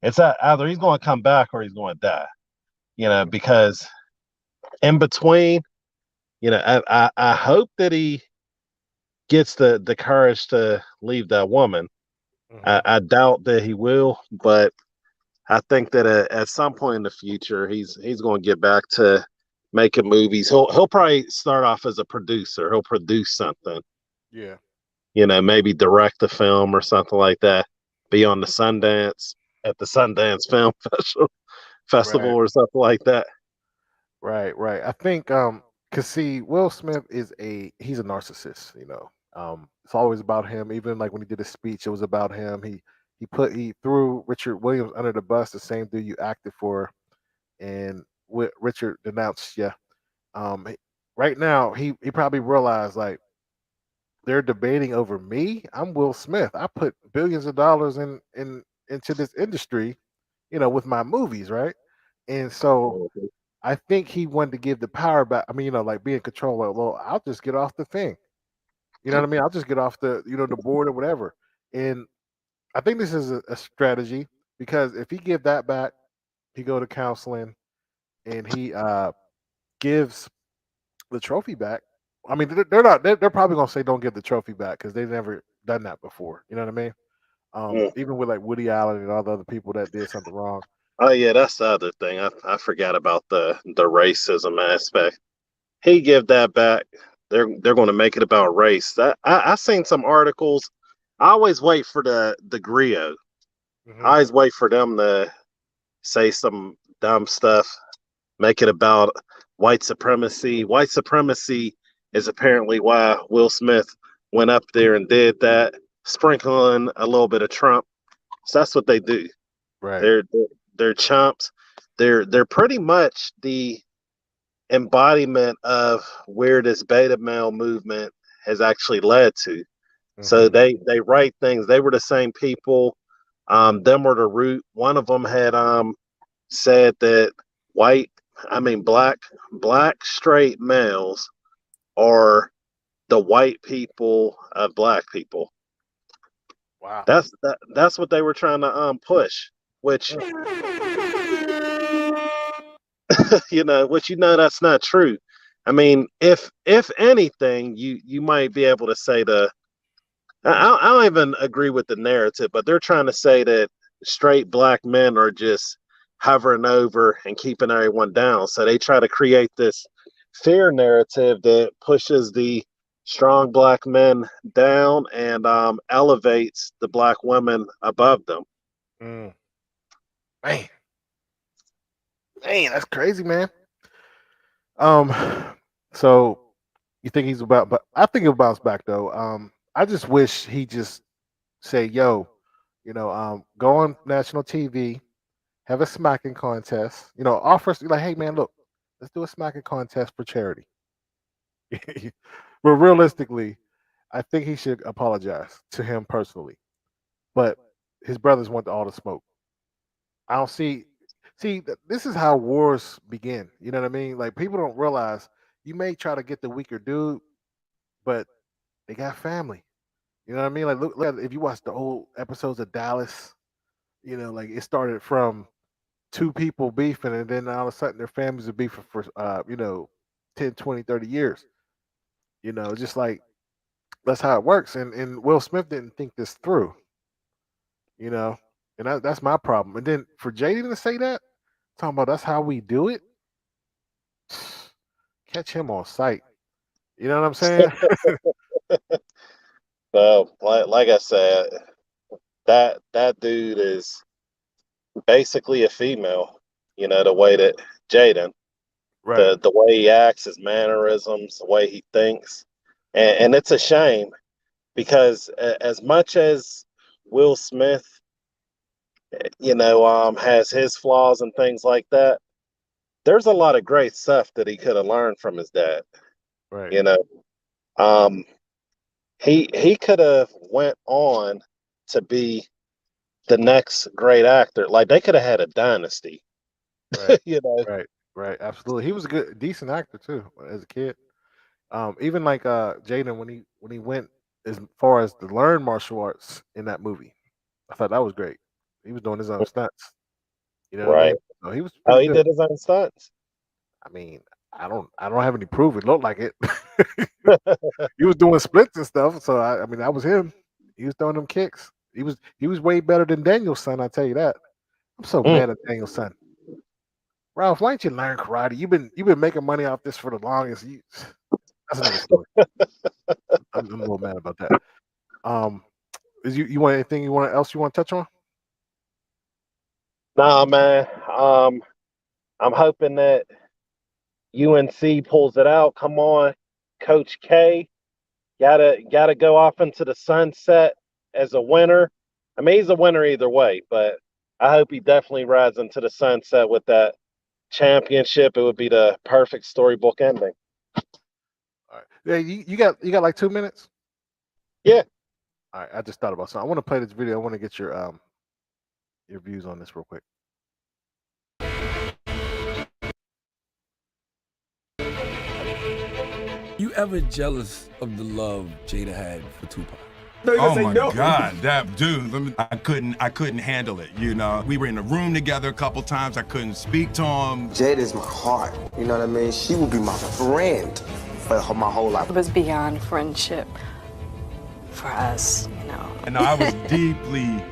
S6: it's either he's going to come back or he's going to die. Because in between, I hope that he gets the courage to leave that woman.
S3: Mm-hmm.
S6: I doubt that he will, but I think that at some point in the future, he's going to get back to making movies. He'll probably start off as a producer. He'll produce something,
S3: Yeah.
S6: maybe direct a film or something like that. Be on the Sundance at the Sundance Film Festival
S3: Right.
S6: or something like that.
S3: Right. Right. I think cause see, Will Smith he's a narcissist. It's always about him. Even like when he did a speech, it was about him. He threw Richard Williams under the bus, the same dude you acted for, and Richard denounced you. Right now, he probably realized like they're debating over me. I'm Will Smith. I put billions of dollars into this industry, with my movies, right? And so I think he wanted to give the power back. I mean, like be in control. Like, well, I'll just get off the thing. You know what I mean? I'll just get off the, the board or whatever. And I think this is a strategy because if he give that back, he go to counseling and he gives the trophy back. I mean, they're not. They're probably gonna say don't give the trophy back because they've never done that before. You know what I mean? Even with like Woody Allen and all the other people that did something wrong.
S6: Oh yeah, that's the other thing. I forgot about the racism aspect. He give that back. They're going to make it about race. I seen some articles. I always wait for the griot.
S3: Mhm.
S6: I always wait for them to say some dumb stuff, make it about white supremacy. White supremacy is apparently why Will Smith went up there and did that, sprinkling a little bit of Trump. So that's what they do.
S3: Right.
S6: They're chumps. They're pretty much the embodiment of where this beta male movement has actually led to. So
S3: Mhm.
S6: they write things. They were the same people. Them were the root. One of them had said that white, I mean black straight males are the white people of black people.
S3: Wow.
S6: That's what they were trying to push, which which that's not true. I mean, if anything, you might be able to say I don't even agree with the narrative, but they're trying to say that straight black men are just hovering over and keeping everyone down. So they try to create this fear narrative that pushes the strong black men down and elevates the black women above them.
S3: Mm. Man, that's crazy, man. Um, so you think he's about? But I think he'll bounce back though. I just wish he just say, "Yo, go on national TV, have a smacking contest. Offer like, hey man, look, let's do a smacking contest for charity." But realistically, I think he should apologize to him personally. But his brothers want all the smoke. I don't see. See, this is how wars begin. You know what I mean? Like people don't realize you may try to get the weaker dude, but they got family. You know what I mean? Like look at if you watch the old episodes of Dallas. Like it started from two people beefing, and then all of a sudden their families are beefing for 10, 20, 30 years. Just like that's how it works. And Will Smith didn't think this through. You know, and that's my problem. And then for Jaden to say that, talking about that's how we do it, catch him on sight. You know what I'm saying?
S6: So, like I said, that dude is basically a female. The way that Jaden,
S3: Right.
S6: the way he acts, his mannerisms, the way he thinks, and it's a shame because as much as Will Smith, has his flaws and things like that, there's a lot of great stuff that he could have learned from his dad.
S3: Right.
S6: You know, um, he could have went on to be the next great actor. Like they could have had a dynasty.
S3: Right.
S6: you know,
S3: Right. Right. Absolutely. He was a decent actor too as a kid. Even like Jaden when he went as far as to learn martial arts in that movie, I thought that was great. He was doing his own stunts. You know what I
S6: right?
S3: mean? So he was
S6: Oh,
S3: pretty
S6: he
S3: good.
S6: did his own stunts.
S3: I mean, I don't have any proof. It looked like it. He was doing splits and stuff. So I mean, that was him. He was throwing them kicks. He was way better than Daniel's son. I tell you that. I'm so
S6: Mm.
S3: mad at Daniel's son. Ralph, why don't you learn karate? You've been making money off this for the longest. That's another story. I'm a little mad about that. Um, is you want anything else you want to touch on?
S6: Nah, man. I'm hoping that UNC pulls it out. Come on, Coach K. Gotta go off into the sunset as a winner. I mean, he's a winner either way, but I hope he definitely rides into the sunset with that championship. It would be the perfect storybook ending.
S3: All right. Yeah, you got like 2 minutes.
S6: Yeah.
S3: All right, I just thought about something. I want to play this video. I want to get your views on this real quick.
S1: ever jealous of the love Jada had for Tupac?
S10: Oh my God, that dude! I couldn't handle it. You know, we were in the room together a couple times. I couldn't speak to him.
S11: Jada's my heart. You know what I mean? She will be my friend for my whole life.
S4: It was beyond friendship for us, you know.
S10: And I was deeply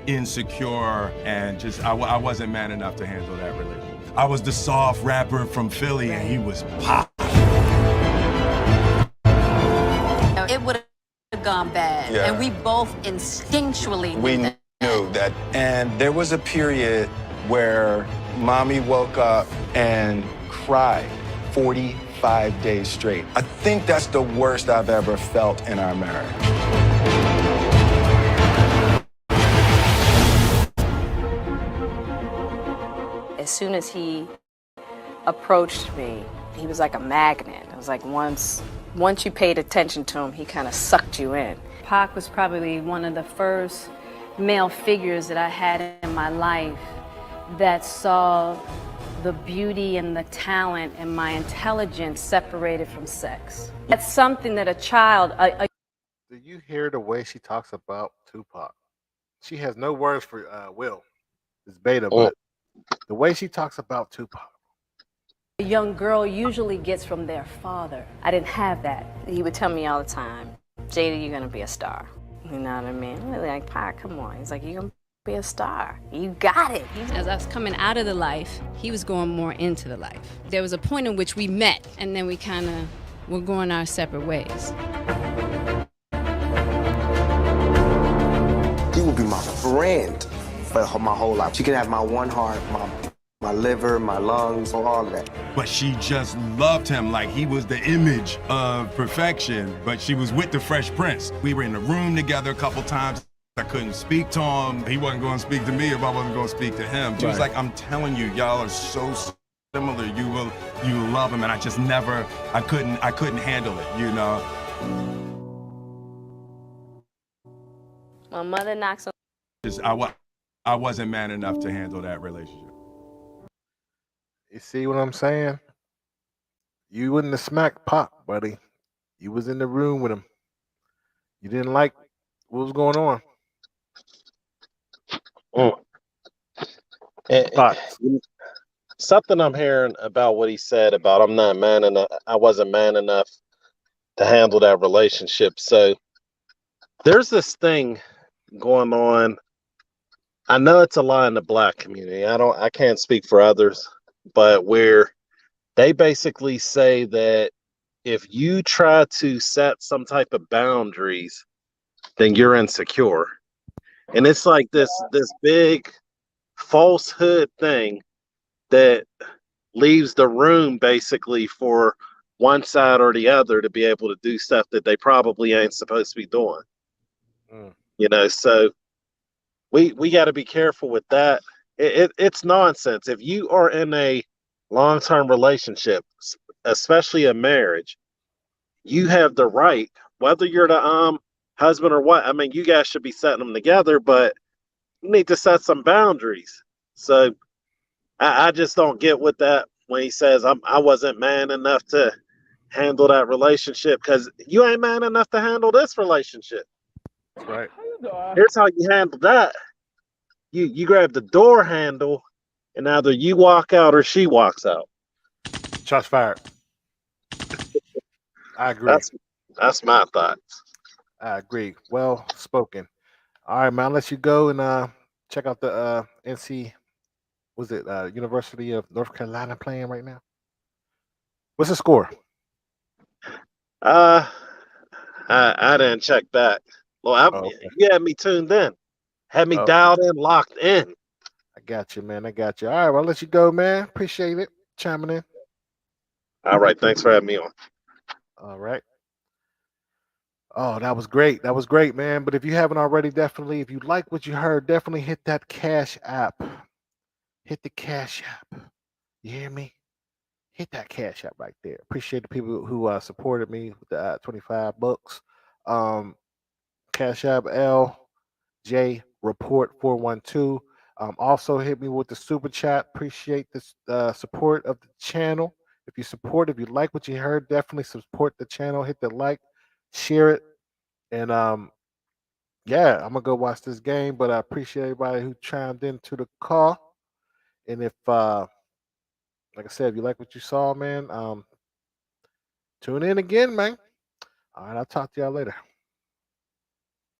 S10: insecure, and just I wasn't man enough to handle that relationship. I was the soft rapper from Philly, and he was pop.
S12: It would have gone bad, and we both instinctually
S5: knew that. And there was a period where mommy woke up and cried 45 days straight. I think that's the worst I've ever felt in our marriage.
S4: As soon as he approached me, he was like a magnet. It was like once you paid attention to him, he kind of sucked you in.
S13: Pac was probably one of the first male figures that I had in my life that saw the beauty and the talent and my intelligence separated from sex. That's something that a child...
S3: Do you hear the way she talks about Tupac? She has no words for Will. It's Beta, but the way she talks about Tupac.
S13: A young girl usually gets from their father. I didn't have that.
S4: He would tell me all the time, Jada, you're gonna be a star. You know what I mean? I'm really like, Pac, come on. He's like, you're gonna be a star. You got it.
S14: As I was coming out of the life, he was going more into the life. There was a point in which we met, and then we kind of were going our separate ways.
S11: She will be my friend for my whole life. She can have my one heart, my liver, my lungs, all of that.
S10: But she just loved him like he was the image of perfection, but she was with the Fresh Prince. We were in the room together a couple times. I couldn't speak to him. He wasn't going to speak to me if I wasn't going to speak to him. She was like, I'm telling you, y'all are so similar. You love him, and I just never, I couldn't handle it, you know?
S4: My mother knocks on...
S10: I wasn't man enough to handle that relationship.
S3: You see what I'm saying? You wouldn't have smacked Pac, buddy. You was in the room with him. You didn't like what was going on.
S6: Something I'm hearing about what he said about I'm not man enough. I wasn't man enough to handle that relationship. So there's this thing going on. I know it's a lot in the black community. I can't speak for others, but where they basically say that if you try to set some type of boundaries, then you're insecure. And it's like this big falsehood thing that leaves the room basically for one side or the other to be able to do stuff that they probably ain't supposed to be doing. You know, so we got to be careful with that. It's nonsense. If you are in a long-term relationship, especially a marriage, you have the right, whether you're the husband or what. I mean, you guys should be setting them together, but you need to set some boundaries. So I just don't get with that when he says I wasn't man enough to handle that relationship, because you ain't man enough to handle this relationship.
S3: Right.
S6: Here's how you handle that. You grab the door handle, and either you walk out or she walks out.
S3: Shots fired. I agree.
S6: That's my thoughts.
S3: I agree. Well spoken. All right, man. I'll let you go and check out the NC. Was it University of North Carolina playing right now? What's the score?
S6: I didn't check back. Well,
S3: okay.
S6: You had me tuned in. Had me dialed in, locked in.
S3: I got you, man. I got you. All right, well, I'll let you go, man. Appreciate it. Chiming in.
S6: All right. Thanks for having me on.
S3: All right. Oh, that was great. That was great, man. But if you haven't already, definitely, if you like what you heard, definitely hit that Cash App. Hit the Cash App. You hear me? Hit that Cash App right there. Appreciate the people who supported me with the $25. Cash App LJ Report 412. Also hit me with the super chat. Appreciate the support of the channel. If you like what you heard, definitely support the channel. Hit the like, share it, and yeah, I'm gonna go watch this game. But I appreciate everybody who chimed into the call. And if like I said, if you like what you saw, man, tune in again, man. All right, I'll talk to y'all later.